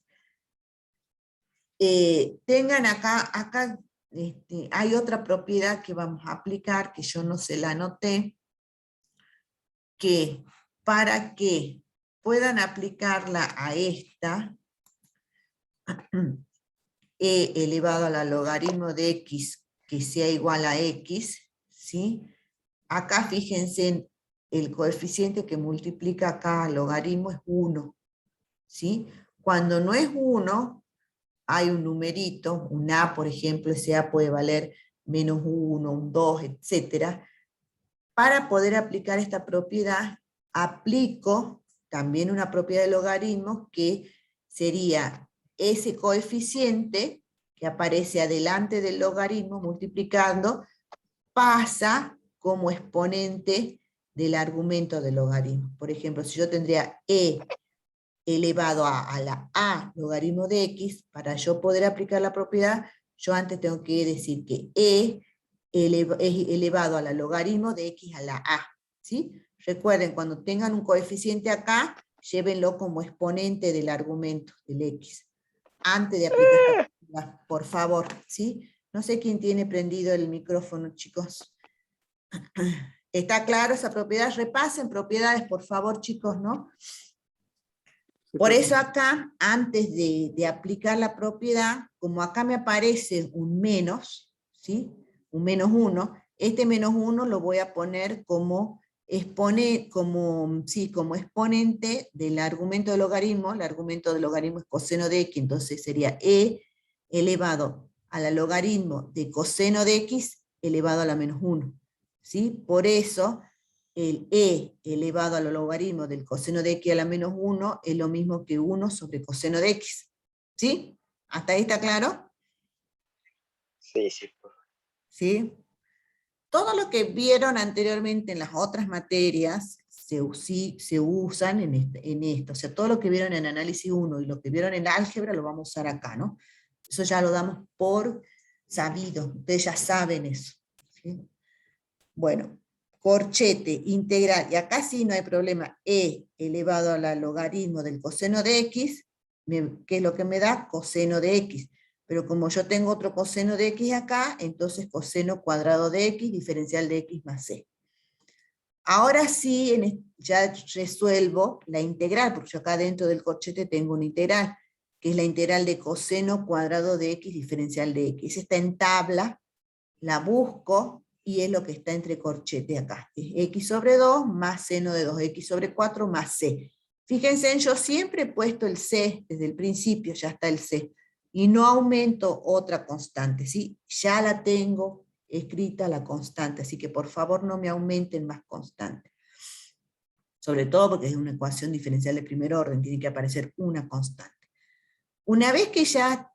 tengan acá hay otra propiedad que vamos a aplicar, que yo no se la anoté, que para que puedan aplicarla a esta, E elevado a la logaritmo de X, que sea igual a X, ¿sí? Acá fíjense en el coeficiente que multiplica acá al logaritmo es 1, ¿sí? Cuando no es 1, hay un numerito, un A, por ejemplo, ese A puede valer menos 1, un 2, etc. Para poder aplicar esta propiedad, aplico también una propiedad de logaritmos que sería ese coeficiente que aparece adelante del logaritmo multiplicando, pasa como exponente del argumento del logaritmo. Por ejemplo, si yo tendría E elevado a la A logaritmo de X, para yo poder aplicar la propiedad, yo antes tengo que decir que E es elevado a la logaritmo de X a la A, ¿sí? Recuerden, cuando tengan un coeficiente acá, llévenlo como exponente del argumento del X, antes de aplicar esta propiedad, por favor, ¿sí? No sé quién tiene prendido el micrófono, chicos. ¿Está claro esa propiedad? Repasen propiedades, por favor, chicos, ¿no? Sí, Por profe. eso acá, antes de aplicar la propiedad, como acá me aparece un menos, ¿sí? Un menos 1, este menos 1 lo voy a poner como, como exponente del argumento del logaritmo. El argumento del logaritmo es coseno de X, entonces sería E elevado a la logaritmo de coseno de X elevado a la menos 1. ¿Sí? Por eso el E elevado al logaritmo del coseno de X a la menos 1 es lo mismo que 1 sobre coseno de X. ¿Sí? ¿Hasta ahí está claro? Sí, sí, profe. ¿Sí? Todo lo que vieron anteriormente en las otras materias se usan en esto. O sea, todo lo que vieron en análisis 1 y lo que vieron en álgebra lo vamos a usar acá, ¿no? Eso ya lo damos por sabido. Ustedes ya saben eso. ¿Sí? Bueno, corchete, integral, y acá sí no hay problema, E elevado a la logaritmo del coseno de X, ¿qué es lo que me da? Coseno de X. Pero como yo tengo otro coseno de X acá, entonces coseno cuadrado de X, diferencial de X más C. Ahora sí, ya resuelvo la integral, porque yo acá dentro del corchete tengo una integral, que es la integral de coseno cuadrado de X, diferencial de X. Está en tabla, la busco, y es lo que está entre corchete acá. Es X sobre 2 más seno de 2X sobre 4 más C. Fíjense, yo siempre he puesto el C, desde el principio ya está el C, y no aumento otra constante, ¿sí? Ya la tengo escrita la constante, así que por favor no me aumenten más constantes. Sobre todo porque es una ecuación diferencial de primer orden, tiene que aparecer una constante. Una vez que ya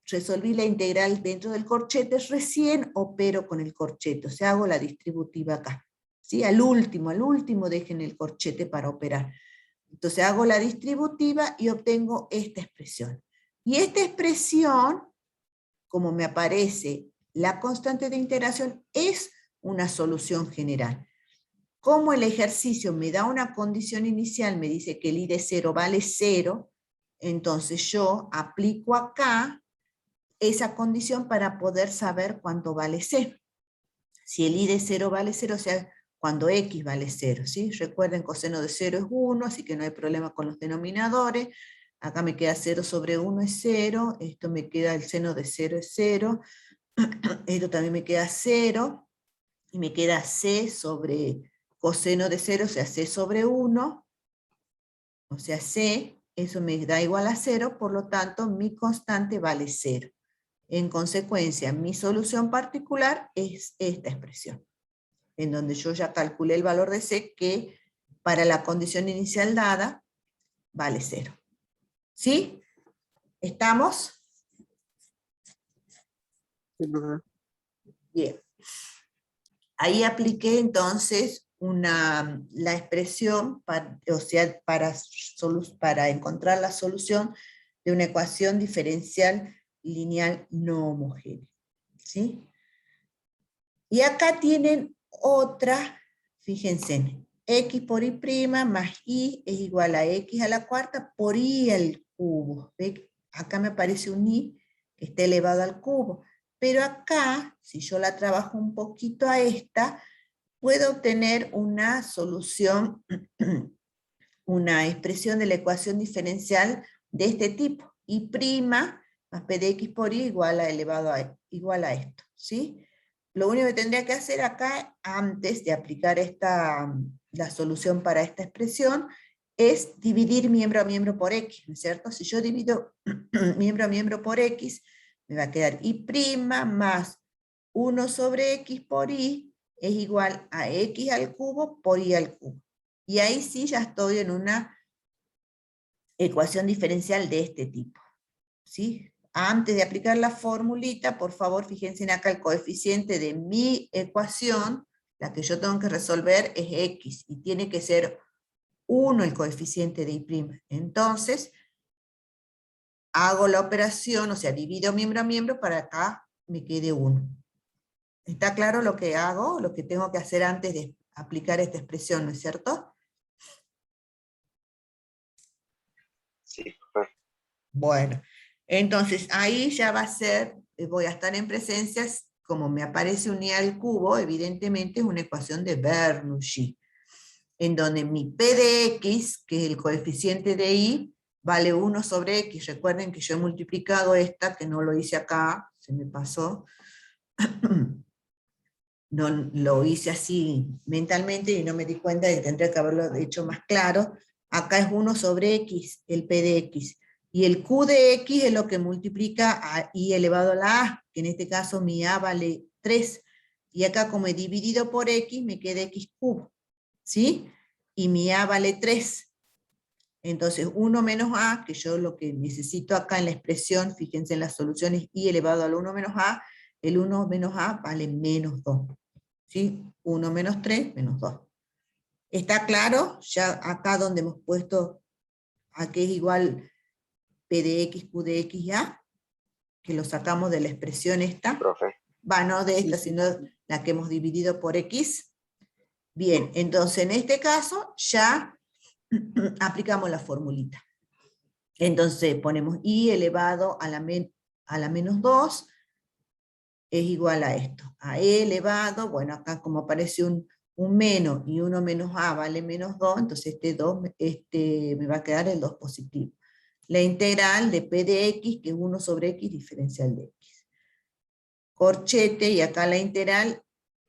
resolví la integral dentro del corchete, recién opero con el corchete, o sea, hago la distributiva acá. ¿Sí? Al último dejen el corchete para operar. Entonces hago la distributiva y obtengo esta expresión. Y esta expresión, como me aparece la constante de integración es una solución general. Como el ejercicio me da una condición inicial, me dice que el i de 0 vale 0, entonces yo aplico acá esa condición para poder saber cuánto vale c. Si el i de 0 vale 0, o sea, cuando x vale 0, ¿sí? Recuerden, coseno de 0 es 1, así que no hay problema con los denominadores. Acá me queda 0 sobre 1 es 0, esto me queda el seno de 0 es 0, esto también me queda 0, y me queda c sobre coseno de 0, o sea, c sobre 1, o sea, c, eso me da igual a 0, por lo tanto, mi constante vale 0. En consecuencia, mi solución particular es esta expresión, en donde yo ya calculé el valor de c, que para la condición inicial dada, vale 0. ¿Sí? ¿Estamos? Sí, profe. Bien. Ahí apliqué entonces la expresión, o sea, para encontrar la solución de una ecuación diferencial lineal no homogénea. ¿Sí? Y acá tienen otra, fíjense, x por y' más y es igual a x a la cuarta por y al cubo. ¿Ve? Acá me aparece un y que está elevado al cubo. Pero acá, si yo la trabajo un poquito a esta, puedo obtener una solución, una expresión de la ecuación diferencial de este tipo. Y' más p de x por y igual a esto. ¿Sí? Lo único que tendría que hacer acá, antes de aplicar la solución para esta expresión, es dividir miembro a miembro por x, ¿no es cierto? Si yo divido miembro a miembro por x, me va a quedar y' más 1 sobre x por y es igual a x al cubo por y al cubo. Y ahí sí ya estoy en una ecuación diferencial de este tipo. ¿Sí? Antes de aplicar la formulita, por favor, fíjense acá el coeficiente de mi ecuación, la que yo tengo que resolver es x, y tiene que ser 1 el coeficiente de y'. Entonces, hago la operación, o sea, divido miembro a miembro para acá me quede 1. ¿Está claro lo que hago? Lo que tengo que hacer antes de aplicar esta expresión, ¿no es cierto? Sí, profe. Bueno, entonces ahí ya va a ser, voy a estar en presencia, como me aparece un i al cubo, evidentemente es una ecuación de Bernoulli, en donde mi p de x, que es el coeficiente de y, vale 1 sobre x. Recuerden que yo he multiplicado esta, que no lo hice acá, se me pasó. No lo hice así mentalmente y no me di cuenta de que tendría que haberlo hecho más claro. Acá es 1 sobre x, el p de x. Y el q de x es lo que multiplica a y elevado a la a, que en este caso mi a vale 3. Y acá como he dividido por x, me queda x cubo. ¿Sí? Y mi a vale 3. Entonces 1 menos a, que yo lo que necesito acá en la expresión, fíjense en las soluciones y elevado al 1 menos a, el 1 menos a vale menos 2. ¿Sí? 1 menos 3 menos 2. ¿Está claro? Ya acá donde hemos puesto a que es igual p de x, q de x ya, que lo sacamos de la expresión esta. Profe. Va, no de esta, Sí. sino la que hemos dividido por x. Bien, entonces en este caso ya aplicamos la formulita. Entonces ponemos y elevado a la menos 2 es igual a esto. A e elevado, bueno, acá como aparece un menos y 1 menos a vale menos 2, entonces me va a quedar el 2 positivo. La integral de p de x, que es 1 sobre x diferencial de x. Corchete, y acá la integral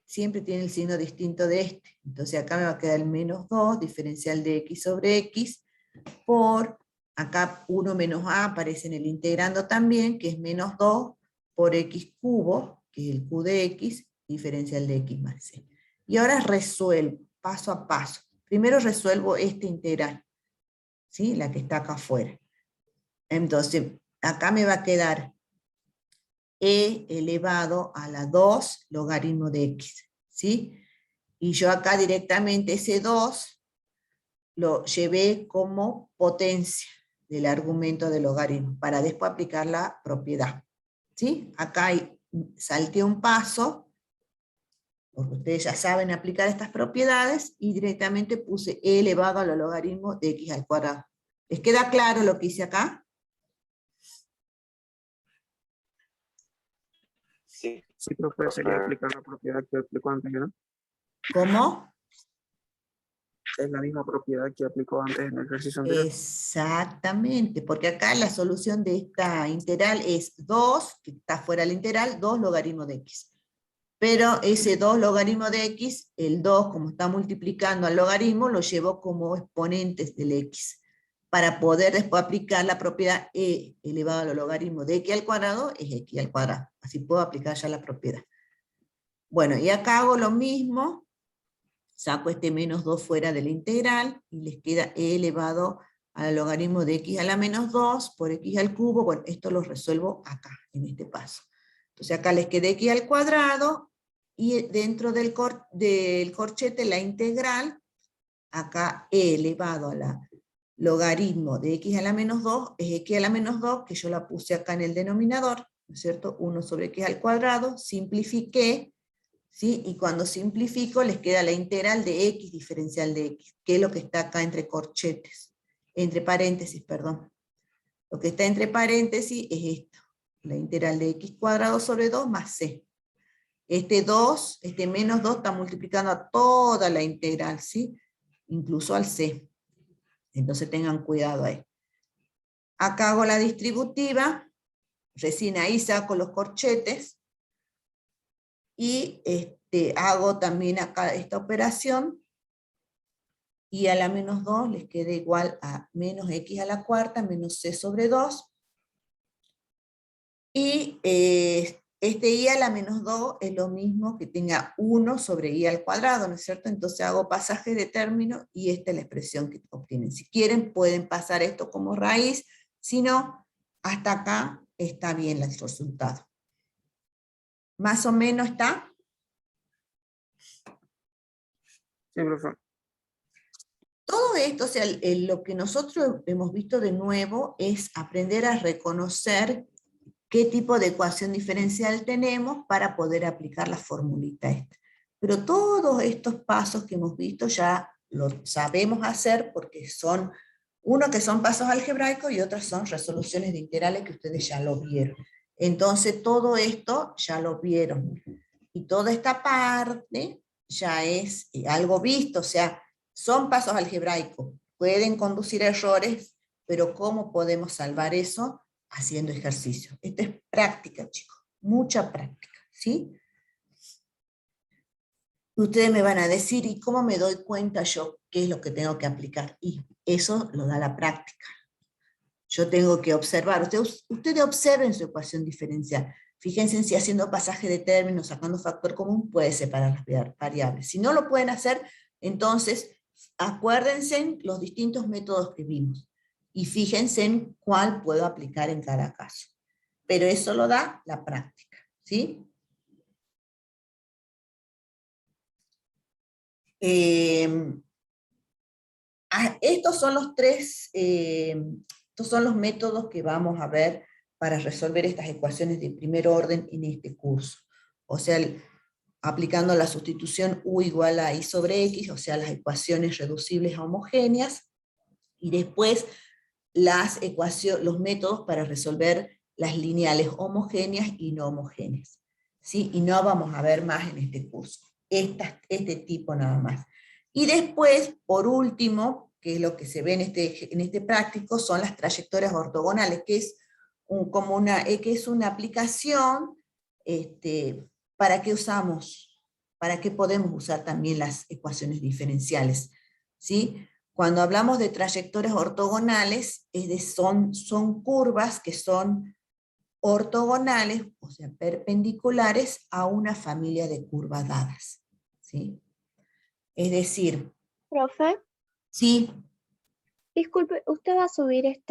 siempre tiene el signo distinto de este. Entonces acá me va a quedar el menos 2, diferencial de x sobre x, por, acá 1 menos a aparece en el integrando también, que es menos 2 por x cubo, que es el q de x, diferencial de x más c. Y ahora resuelvo, paso a paso. Primero resuelvo esta integral, ¿sí? La que está acá afuera. Entonces, acá me va a quedar e elevado a la 2 logaritmo de x, ¿sí? Y yo acá directamente ese 2 lo llevé como potencia del argumento del logaritmo, para después aplicar la propiedad. ¿Sí? Acá hay salté un paso, porque ustedes ya saben aplicar estas propiedades, y directamente puse e elevado al logaritmo de x al cuadrado. ¿Les queda claro lo que hice acá? Sí, Sí, profe, sería profe. aplicar la propiedad que aplicó antes, ¿no? ¿Cómo? Es la misma propiedad que aplicó antes en el ejercicio anterior. Exactamente, porque acá la solución de esta integral es 2, que está fuera del integral, 2 logaritmo de x. Pero ese 2 logaritmo de x, el 2 como está multiplicando al logaritmo, lo llevo como exponentes del x, para poder después aplicar la propiedad e elevado al logaritmo de x al cuadrado es x al cuadrado. Así puedo aplicar ya la propiedad. Bueno, y acá hago lo mismo, saco este menos 2 fuera de la integral, y les queda e elevado al logaritmo de x a la menos 2 por x al cubo. Bueno, esto lo resuelvo acá, en este paso. Entonces acá les queda x al cuadrado, y dentro del corchete la integral, acá e elevado a la logaritmo de x a la menos 2, es x a la menos 2, que yo la puse acá en el denominador, ¿no es cierto? 1 sobre x al cuadrado, simplifiqué, ¿sí? Y cuando simplifico les queda la integral de x diferencial de x, que es lo que está acá entre corchetes, entre paréntesis, perdón. Lo que está entre paréntesis es esto, la integral de x cuadrado sobre 2 más c. Este 2, este menos 2 está multiplicando a toda la integral, ¿sí? Incluso al c. Entonces tengan cuidado ahí. Acá hago la distributiva, recién ahí saco los corchetes, y hago también acá esta operación, y a la menos 2 les queda igual a menos x a la cuarta menos c sobre 2, y este y a la menos 2 es lo mismo que tenga 1 sobre y al cuadrado, ¿no es cierto? Entonces hago pasaje de término, y esta es la expresión que obtienen. Si quieren pueden pasar esto como raíz, si no, hasta acá está bien el resultado. ¿Más o menos está? Sí, profe. Todo esto, o sea, lo que nosotros hemos visto de nuevo es aprender a reconocer qué tipo de ecuación diferencial tenemos para poder aplicar la formulita esta. Pero todos estos pasos que hemos visto ya los sabemos hacer, porque son, uno que son pasos algebraicos y otros son resoluciones de integrales que ustedes ya lo vieron. Entonces todo esto ya lo vieron. Y toda esta parte ya es algo visto, o sea, son pasos algebraicos, pueden conducir a errores, pero ¿cómo podemos salvar eso? Haciendo ejercicio. Esto es práctica, chicos, mucha práctica, ¿sí? Ustedes me van a decir, ¿y cómo me doy cuenta yo qué es lo que tengo que aplicar? Y eso lo da la práctica. Yo tengo que observar, ustedes observen su ecuación diferencial. Fíjense si haciendo pasaje de términos, sacando factor común, puede separar las variables. Si no lo pueden hacer, entonces acuérdense los distintos métodos que vimos, y fíjense en cuál puedo aplicar en cada caso. Pero eso lo da la práctica, ¿sí? Estos son los estos son los métodos que vamos a ver para resolver estas ecuaciones de primer orden en este curso. O sea, aplicando la sustitución u igual a i sobre x, o sea, las ecuaciones reducibles a homogéneas, y después los métodos para resolver las lineales homogéneas y no homogéneas, ¿sí? Y no vamos a ver más en este curso, este tipo nada más. Y después, por último, que es lo que se ve en este práctico, son las trayectorias ortogonales, que es, que es una aplicación. ¿Para qué usamos? ¿Para qué podemos usar también las ecuaciones diferenciales? ¿Sí? Cuando hablamos de trayectorias ortogonales, son curvas que son ortogonales, o sea, perpendiculares a una familia de curvas dadas, ¿sí? Es decir, Profe, sí, disculpe, ¿usted va a subir estas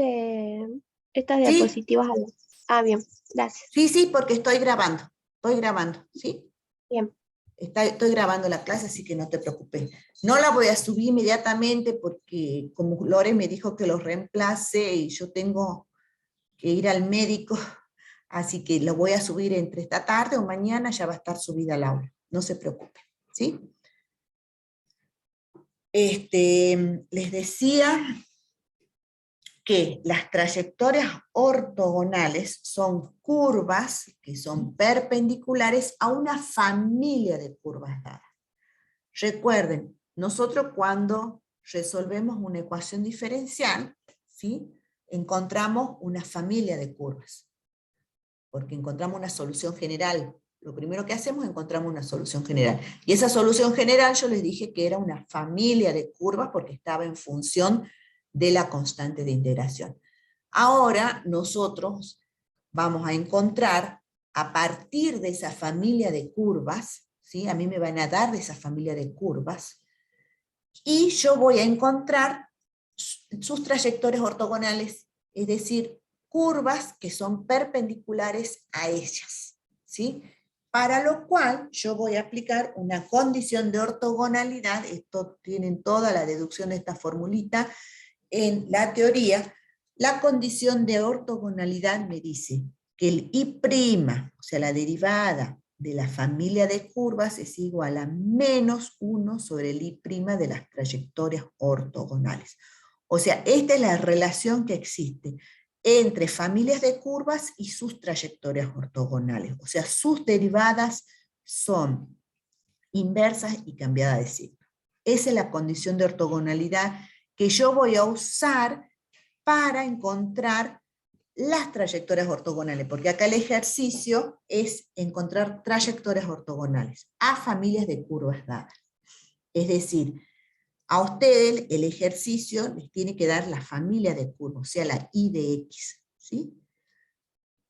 sí, diapositivas a la... Ah, bien, gracias. sí, porque estoy grabando, ¿sí? Bien. Estoy grabando la clase, así que no te preocupes. No la voy a subir inmediatamente porque como Lore me dijo que lo reemplace y yo tengo que ir al médico, Así que lo voy a subir entre esta tarde o mañana, ya va a estar subida al aula. No se preocupen, ¿sí? Les decía que las trayectorias ortogonales son curvas que son perpendiculares a una familia de curvas dadas. Recuerden, nosotros cuando resolvemos una ecuación diferencial, ¿sí?, encontramos una familia de curvas, porque encontramos una solución general. Lo primero que hacemos es encontramos una solución general. Y esa solución general yo les dije que era una familia de curvas porque estaba en función de la constante de integración. Ahora nosotros vamos a encontrar a partir de esa familia de curvas, ¿sí?, a mí me van a dar de esa familia de curvas, y yo voy a encontrar sus trayectorias ortogonales, es decir, curvas que son perpendiculares a ellas, ¿sí? Para lo cual yo voy a aplicar una condición de ortogonalidad. Esto tienen toda la deducción de esta formulita en la teoría. La condición de ortogonalidad me dice que el I', o sea, la derivada de la familia de curvas es igual a menos 1 sobre el I' de las trayectorias ortogonales. O sea, esta es la relación que existe entre familias de curvas y sus trayectorias ortogonales. O sea, sus derivadas son inversas y cambiadas de signo. Esa es la condición de ortogonalidad que yo voy a usar para encontrar las trayectorias ortogonales, porque acá el ejercicio es encontrar trayectorias ortogonales a familias de curvas dadas. Es decir, a ustedes el ejercicio les tiene que dar la familia de curvas, o sea, la I de X, ¿sí?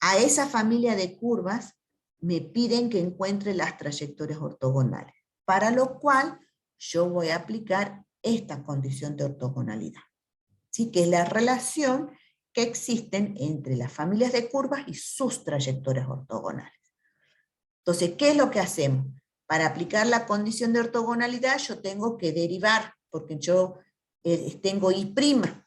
A esa familia de curvas me piden que encuentre las trayectorias ortogonales, para lo cual yo voy a aplicar esta condición de ortogonalidad, ¿sí?, que es la relación que existen entre las familias de curvas y sus trayectorias ortogonales. Entonces, ¿qué es lo que hacemos? Para aplicar la condición de ortogonalidad yo tengo que derivar, porque yo tengo I',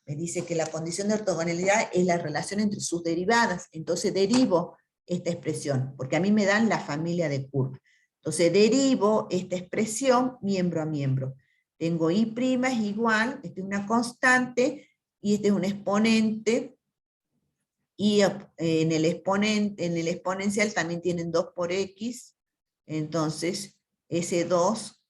me dice que la condición de ortogonalidad es la relación entre sus derivadas, entonces derivo esta expresión, porque a mí me dan la familia de curvas. Entonces derivo esta expresión miembro a miembro. Tengo I' es igual, esta es una constante, y este es un exponente, y en el exponencial también tienen 2 por x, entonces ese 2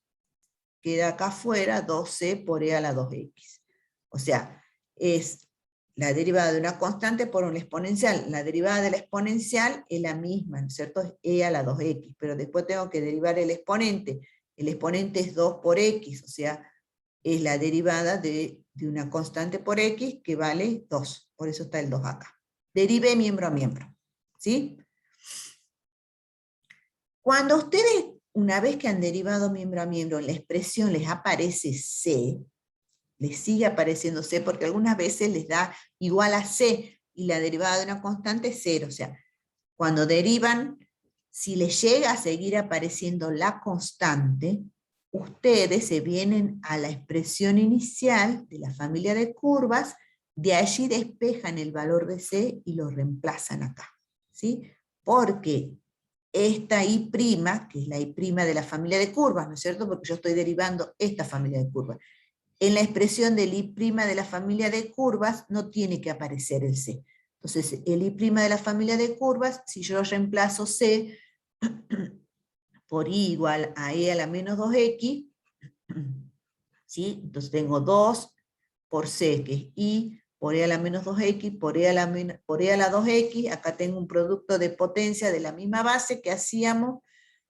queda acá afuera, 2c por e a la 2x. O sea, es la derivada de una constante por un exponencial. La derivada de la exponencial es la misma, ¿no es cierto? Es e a la 2x, pero después tengo que derivar el exponente. El exponente es 2 por x, o sea, es la derivada de una constante por x que vale 2, por eso está el 2 acá. Derive miembro a miembro, ¿sí? Cuando ustedes, una vez que han derivado miembro a miembro, en la expresión les aparece c, les sigue apareciendo c, porque algunas veces les da igual a c, y la derivada de una constante es 0, o sea, cuando derivan, si les llega a seguir apareciendo la constante, ustedes se vienen a la expresión inicial de la familia de curvas, de allí despejan el valor de c y lo reemplazan acá, ¿sí? Porque esta I', que es la I' de la familia de curvas, ¿no es cierto? Porque yo estoy derivando esta familia de curvas. En la expresión del I' de la familia de curvas no tiene que aparecer el c. Entonces, el I' de la familia de curvas, si yo reemplazo c por I igual a e a la menos 2x, ¿sí? Entonces tengo 2 por c, que es I por e a la menos 2x, por e a la 2x, acá tengo un producto de potencia de la misma base que hacíamos,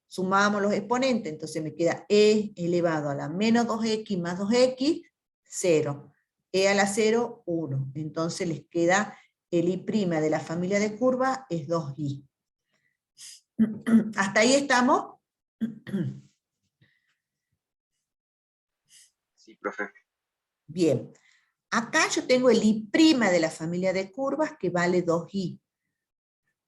sumábamos los exponentes, entonces me queda e elevado a la menos 2x más 2x, 0. E a la 0, 1. Entonces les queda el I' de la familia de curvas es 2i. ¿Hasta ahí estamos? Sí, profe. Bien. Acá yo tengo el I' de la familia de curvas que vale 2i.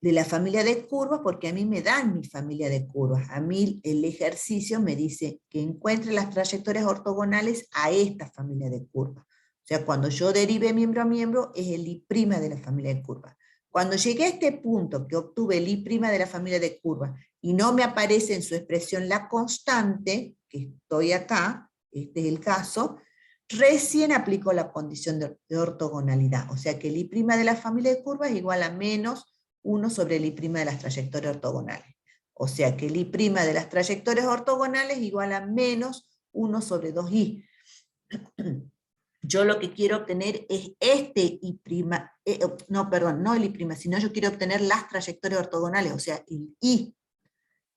De la familia de curvas, porque a mí me dan mi familia de curvas. A mí el ejercicio me dice que encuentre las trayectorias ortogonales a esta familia de curvas. O sea, cuando yo derive miembro a miembro, es el I' de la familia de curvas. Cuando llegué a este punto, que obtuve el I' de la familia de curvas, y no me aparece en su expresión la constante, que estoy acá, este es el caso, recién aplico la condición de ortogonalidad. O sea que el I' de la familia de curvas es igual a menos 1 sobre el I' de las trayectorias ortogonales. O sea que el I' de las trayectorias ortogonales es igual a menos 1 sobre 2i. Yo lo que quiero obtener es este I', no el I', sino yo quiero obtener las trayectorias ortogonales, o sea, el I.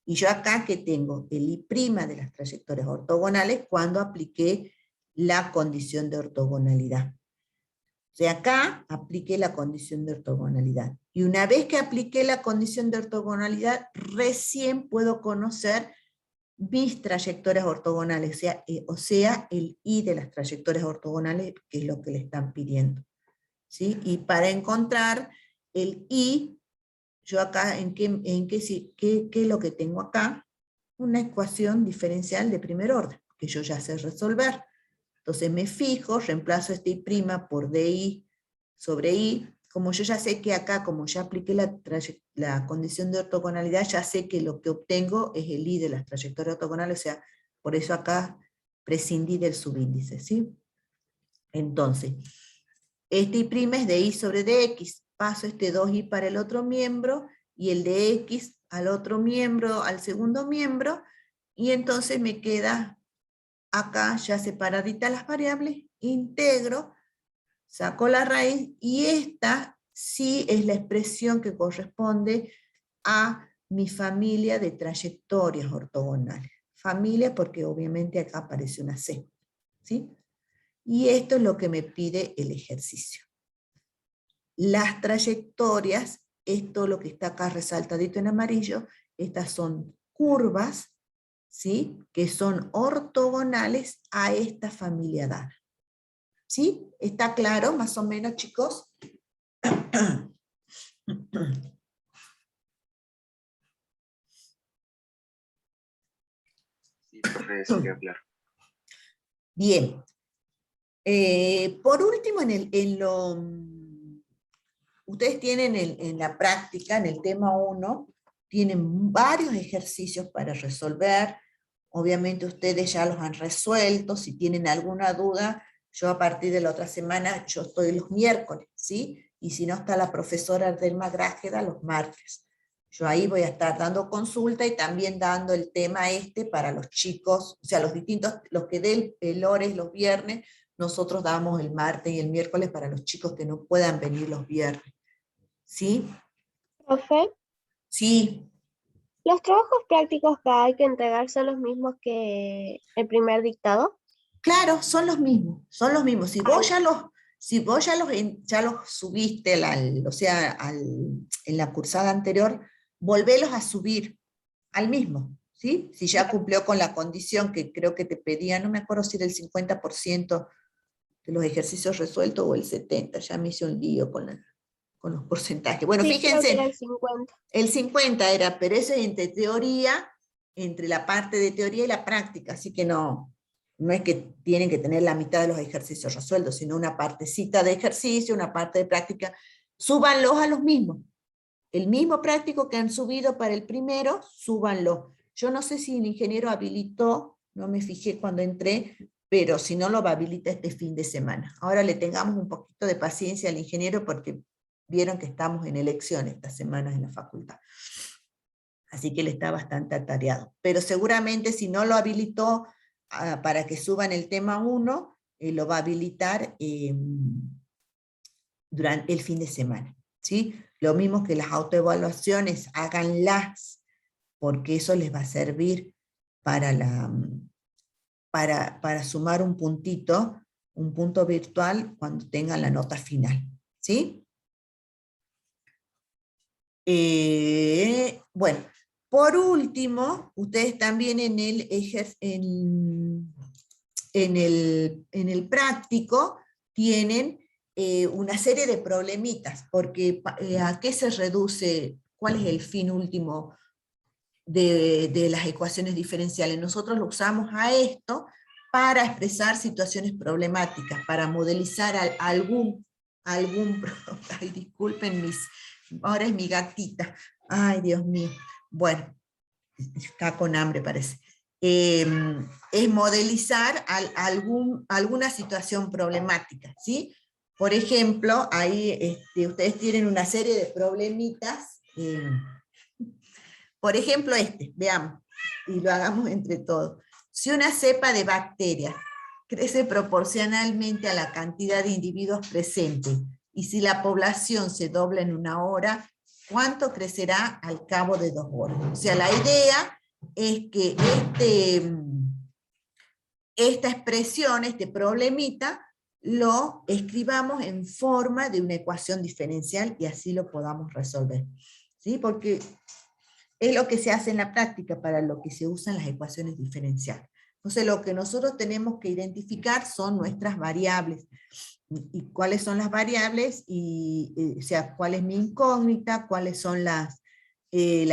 Y yo acá que tengo el I' de las trayectorias ortogonales cuando apliqué la condición de ortogonalidad. O sea, acá apliqué la condición de ortogonalidad. Y una vez que apliqué la condición de ortogonalidad, recién puedo conocer mis trayectorias ortogonales, o sea, el I de las trayectorias ortogonales, que es lo que le están pidiendo. ¿Sí? Y para encontrar el I, yo acá, ¿qué es lo que tengo acá? Una ecuación diferencial de primer orden, que yo ya sé resolver. Entonces me fijo, reemplazo este I' por DI sobre I. Como yo ya sé que acá, como ya apliqué la condición de ortogonalidad, ya sé que lo que obtengo es el I de las trayectorias ortogonales, o sea, por eso acá prescindí del subíndice, ¿sí? Entonces, este I' es de I sobre dx, paso este 2i para el otro miembro, y el de x al otro miembro, al segundo miembro, y entonces me queda acá ya separaditas las variables, integro, saco la raíz, y esta sí es la expresión que corresponde a mi familia de trayectorias ortogonales. Familia porque obviamente acá aparece una C, ¿sí? Y esto es lo que me pide el ejercicio. Las trayectorias, esto lo que está acá resaltadito en amarillo, estas son curvas, ¿sí? Que son ortogonales a esta familia dada. ¿Sí? ¿Está claro más o menos, chicos? Sí, profe, sí quedó claro. Bien. Por último, ustedes tienen en la práctica, en el tema 1, tienen varios ejercicios para resolver. Obviamente ustedes ya los han resuelto. Si tienen alguna duda, yo a partir de la otra semana, yo estoy los miércoles, ¿sí? Y si no está la profesora Delma Grájeda, los martes. Yo ahí voy a estar dando consulta y también dando el tema para los chicos, o sea, los que den el ORES los viernes, nosotros damos el martes y el miércoles para los chicos que no puedan venir los viernes. ¿Sí? Profe, Sí. ¿los trabajos prácticos que hay que entregar son los mismos que el primer dictado? Claro, son los mismos, son los mismos. Si vos ya los subiste en la cursada anterior, volvélos a subir al mismo, ¿sí? Si ya cumplió con la condición que creo que te pedía, no me acuerdo si era el 50% de los ejercicios resueltos o el 70%, ya me hice un lío con los porcentajes. Bueno, Sí, creo que era fíjense, el 50. el 50 era, pero eso es entre la parte de teoría y la práctica, así que no es que tienen que tener la mitad de los ejercicios resueltos, sino una partecita de ejercicio, una parte de práctica. Súbanlos a los mismos. El mismo práctico que han subido para el primero, súbanlo. Yo no sé si el ingeniero habilitó, no me fijé cuando entré, pero si no lo habilita este fin de semana. Ahora le tengamos un poquito de paciencia al ingeniero porque vieron que estamos en elecciones estas semanas en la facultad. Así que él está bastante atareado. Pero seguramente si no lo habilitó para que suban el tema 1, lo va a habilitar durante el fin de semana. ¿Sí? Lo mismo que las autoevaluaciones, háganlas, porque eso les va a servir para sumar un punto virtual cuando tengan la nota final. ¿Sí? Bueno, por último, ustedes también en el práctico tienen una serie de problemitas, porque ¿a qué se reduce? ¿Cuál es el fin último de las ecuaciones diferenciales? Nosotros lo usamos a esto para expresar situaciones problemáticas, para modelizar ay, disculpen ahora es mi gatita. Ay, Dios mío. Bueno, está con hambre parece. Es modelizar alguna situación problemática, ¿sí? Por ejemplo, ahí ustedes tienen una serie de problemitas. Por ejemplo, veamos, y lo hagamos entre todos. Si una cepa de bacterias crece proporcionalmente a la cantidad de individuos presentes, y si la población se dobla en 1 hora, ¿cuánto crecerá al cabo de 2 horas? O sea, la idea es que esta expresión, este problemita, lo escribamos en forma de una ecuación diferencial y así lo podamos resolver. ¿Sí? Porque es lo que se hace en la práctica para lo que se usan las ecuaciones diferenciales. Entonces, lo que nosotros tenemos que identificar son nuestras variables. ¿Y cuáles son las variables? O sea, ¿cuál es mi incógnita? ¿Cuáles son la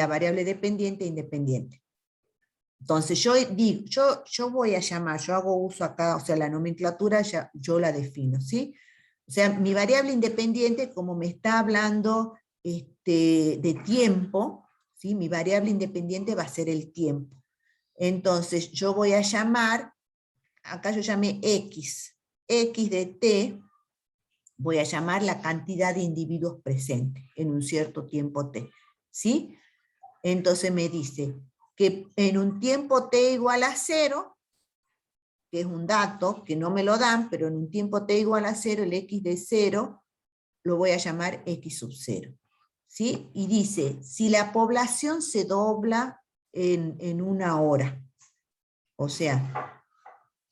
variable dependiente e independiente? Entonces, yo voy a llamar, yo hago uso acá, o sea, la nomenclatura yo la defino, ¿sí? O sea, mi variable independiente, como me está hablando de tiempo, ¿sí? Mi variable independiente va a ser el tiempo. Entonces, yo voy a llamar, acá yo llamé X de T, voy a llamar la cantidad de individuos presentes en un cierto tiempo T, ¿sí? Entonces me dice que en un tiempo T igual a 0, que es un dato que no me lo dan, pero en un tiempo T igual a 0, el X de 0, lo voy a llamar X sub 0. ¿Sí? Y dice, si la población se dobla en 1 hora, o sea,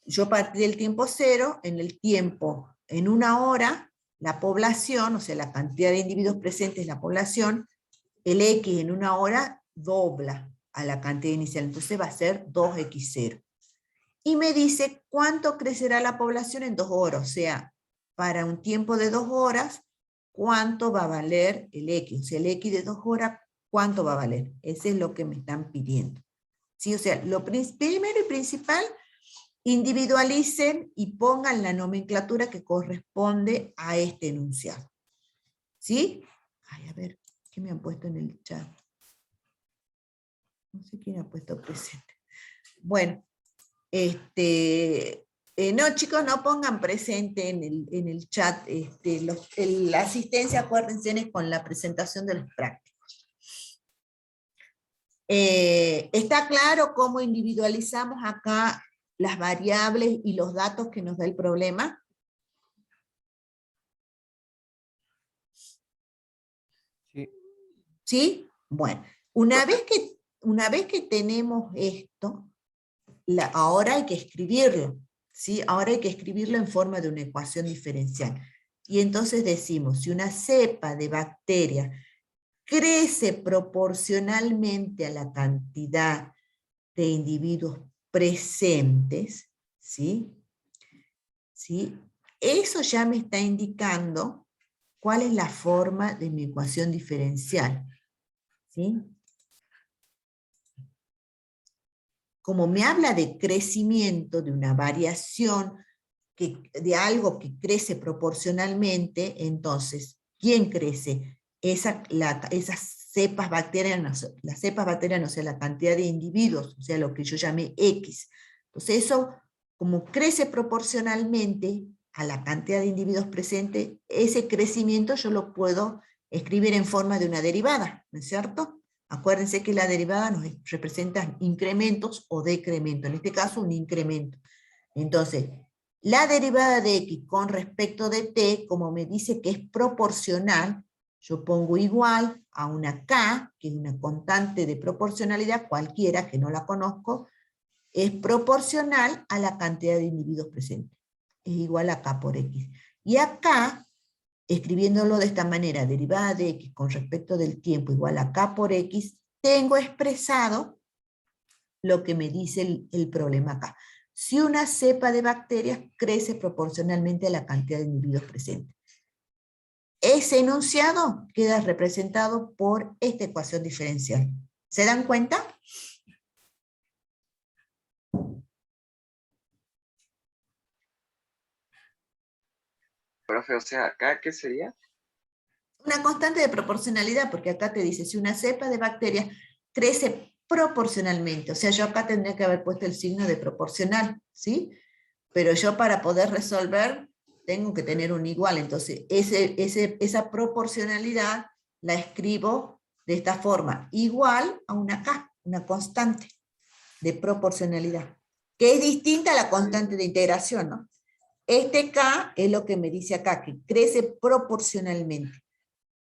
yo partí del tiempo 0, en 1 hora, la población, o sea, la cantidad de individuos presentes, la población, el X en 1 hora dobla a la cantidad inicial, entonces va a ser 2x0. Y me dice cuánto crecerá la población en 2 horas, o sea, para un tiempo de 2 horas, cuánto va a valer el X, o sea, el X de 2 horas, cuánto va a valer. Ese es lo que me están pidiendo. ¿Sí? O sea, lo primero y principal, individualicen y pongan la nomenclatura que corresponde a este enunciado. ¿Sí? Ay, a ver, ¿qué me han puesto en el chat? No sé quién ha puesto presente. Bueno, no, chicos, no pongan presente en el chat. La asistencia, acuérdense, es con la presentación de los prácticos. ¿Está claro cómo individualizamos acá las variables y los datos que nos da el problema? Sí. ¿Sí? Bueno, una vez que tenemos esto, ahora hay que escribirlo, ¿sí? Ahora hay que escribirlo en forma de una ecuación diferencial. Y entonces decimos, si una cepa de bacteria crece proporcionalmente a la cantidad de individuos presentes, ¿sí? ¿Sí? Eso ya me está indicando cuál es la forma de mi ecuación diferencial, ¿sí? Como me habla de crecimiento, de una variación, de algo que crece proporcionalmente, entonces, ¿quién crece? Esas cepas bacterianas, las cepas bacterianas, o sea, la cantidad de individuos, o sea, lo que yo llamé X. Entonces eso, como crece proporcionalmente a la cantidad de individuos presentes, ese crecimiento yo lo puedo escribir en forma de una derivada, ¿no es cierto? Acuérdense que la derivada nos representa incrementos o decrementos, en este caso un incremento. Entonces, la derivada de X con respecto de T, como me dice que es proporcional, yo pongo igual a una K, que es una constante de proporcionalidad cualquiera, que no la conozco, es proporcional a la cantidad de individuos presentes. Es igual a K por X. Y acá, escribiéndolo de esta manera, derivada de X con respecto del tiempo igual a K por X, tengo expresado lo que me dice el problema acá. Si una cepa de bacterias crece proporcionalmente a la cantidad de individuos presentes. Ese enunciado queda representado por esta ecuación diferencial. ¿Se dan cuenta? Profe, o sea, ¿acá qué sería? Una constante de proporcionalidad, porque acá te dice, si una cepa de bacterias crece proporcionalmente, o sea, yo acá tendría que haber puesto el signo de proporcional, ¿sí? Pero yo para poder resolver tengo que tener un igual, entonces esa proporcionalidad la escribo de esta forma, igual a una K, una constante de proporcionalidad, que es distinta a la constante de integración, ¿no? Este K es lo que me dice acá, que crece proporcionalmente.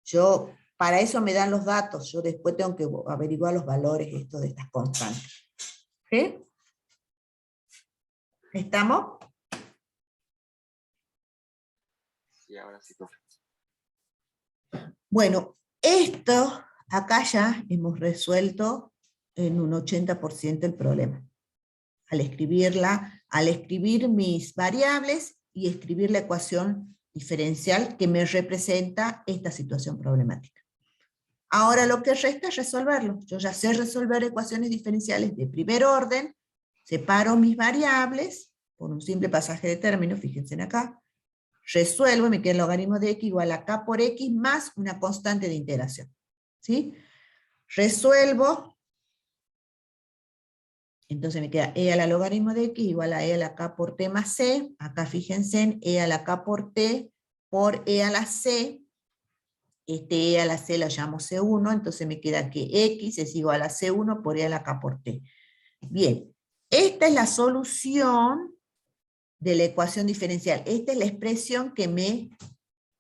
Yo, para eso me dan los datos, yo después tengo que averiguar los valores de estas constantes. ¿Sí? ¿Estamos? Sí, ahora sí, profe. Bueno, esto acá ya hemos resuelto en un 80% el problema. Al escribir mis variables y escribir la ecuación diferencial que me representa esta situación problemática. Ahora lo que resta es resolverlo. Yo ya sé resolver ecuaciones diferenciales de primer orden, separo mis variables por un simple pasaje de términos, fíjense en acá, resuelvo y me queda el logaritmo de x igual a k por x más una constante de integración. ¿Sí? Resuelvo, entonces me queda e a la logaritmo de x igual a e a la k por t más c, acá fíjense en e a la k por t por e a la c, este e a la c lo llamo c1, entonces me queda que x es igual a c1 por e a la k por t. Bien, esta es la solución de la ecuación diferencial. Esta es la expresión que me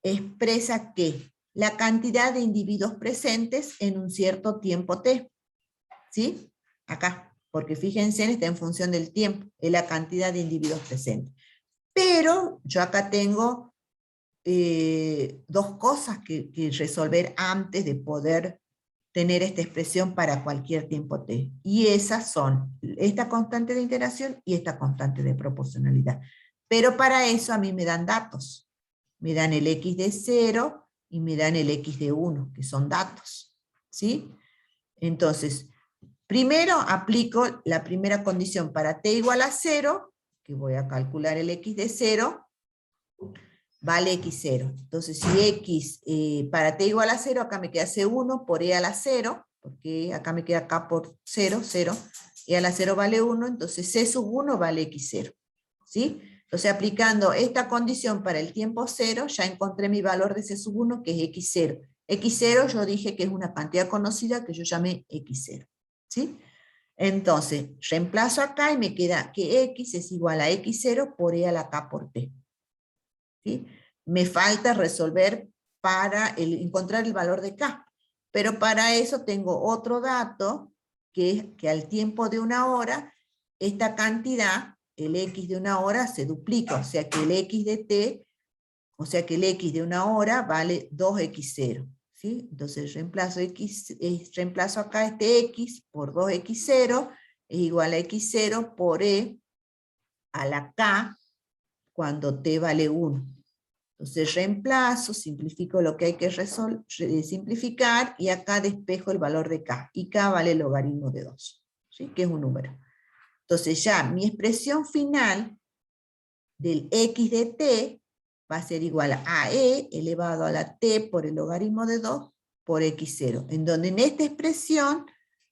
expresa que la cantidad de individuos presentes en un cierto tiempo t. ¿Sí? Acá, porque fíjense, está en función del tiempo, es la cantidad de individuos presentes. Pero yo acá tengo dos cosas que resolver antes de poder tener esta expresión para cualquier tiempo t. Y esas son esta constante de integración y esta constante de proporcionalidad. Pero para eso a mí me dan datos. Me dan el x de 0 y me dan el x de 1, que son datos. ¿Sí? Entonces, primero aplico la primera condición para t igual a 0, que voy a calcular el x de 0, vale x0. Entonces, si x para t igual a 0, acá me queda c1 por e a la 0, porque acá me queda k por 0, 0, e a la 0 vale 1, entonces c sub 1 vale x0. ¿Sí? Entonces, aplicando esta condición para el tiempo 0, ya encontré mi valor de c sub 1, que es x0. x0 yo dije que es una cantidad conocida que yo llamé x0. ¿Sí? Entonces, reemplazo acá y me queda que x es igual a x0 por e a la k por t. ¿Sí? Me falta resolver para encontrar el valor de k, pero para eso tengo otro dato, que es que al tiempo de una hora, esta cantidad, el x de una hora, se duplica, o sea que el x de t, o sea que el x de una hora vale 2x0. ¿Sí? Entonces reemplazo acá este x por 2x0, es igual a x0 por e a la k, cuando t vale 1. Entonces reemplazo, simplifico lo que hay que simplificar, y acá despejo el valor de k, y k vale el logaritmo de 2, ¿sí? Que es un número. Entonces ya mi expresión final del x de t va a ser igual a e elevado a la t por el logaritmo de 2 por x0, en donde en esta expresión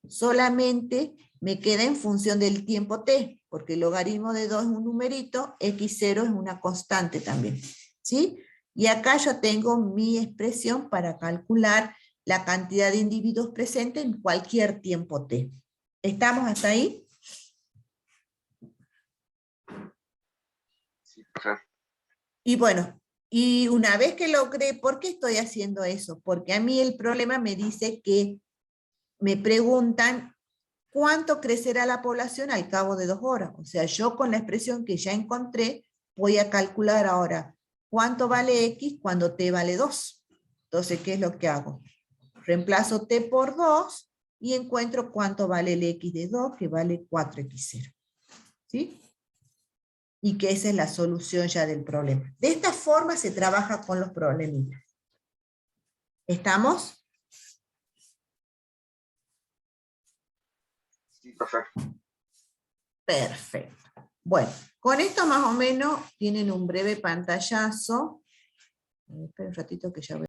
solamente me queda en función del tiempo t, porque el logaritmo de 2 es un numerito, x0 es una constante también. ¿Sí? Y acá yo tengo mi expresión para calcular la cantidad de individuos presentes en cualquier tiempo t. ¿Estamos hasta ahí? Sí, profe. Y bueno, y una vez que logré, ¿por qué estoy haciendo eso? Porque a mí el problema me dice que me preguntan cuánto crecerá la población al cabo de 2 horas. O sea, yo con la expresión que ya encontré, voy a calcular ahora cuánto vale x cuando t vale 2. Entonces, ¿qué es lo que hago? Reemplazo t por 2 y encuentro cuánto vale el x de 2, que vale 4x0. ¿Sí? Y que esa es la solución ya del problema. De esta forma se trabaja con los problemitas. ¿Estamos? Sí, profe. Perfecto. Bueno, con esto más o menos tienen un breve pantallazo. Espera un ratito que ya voy.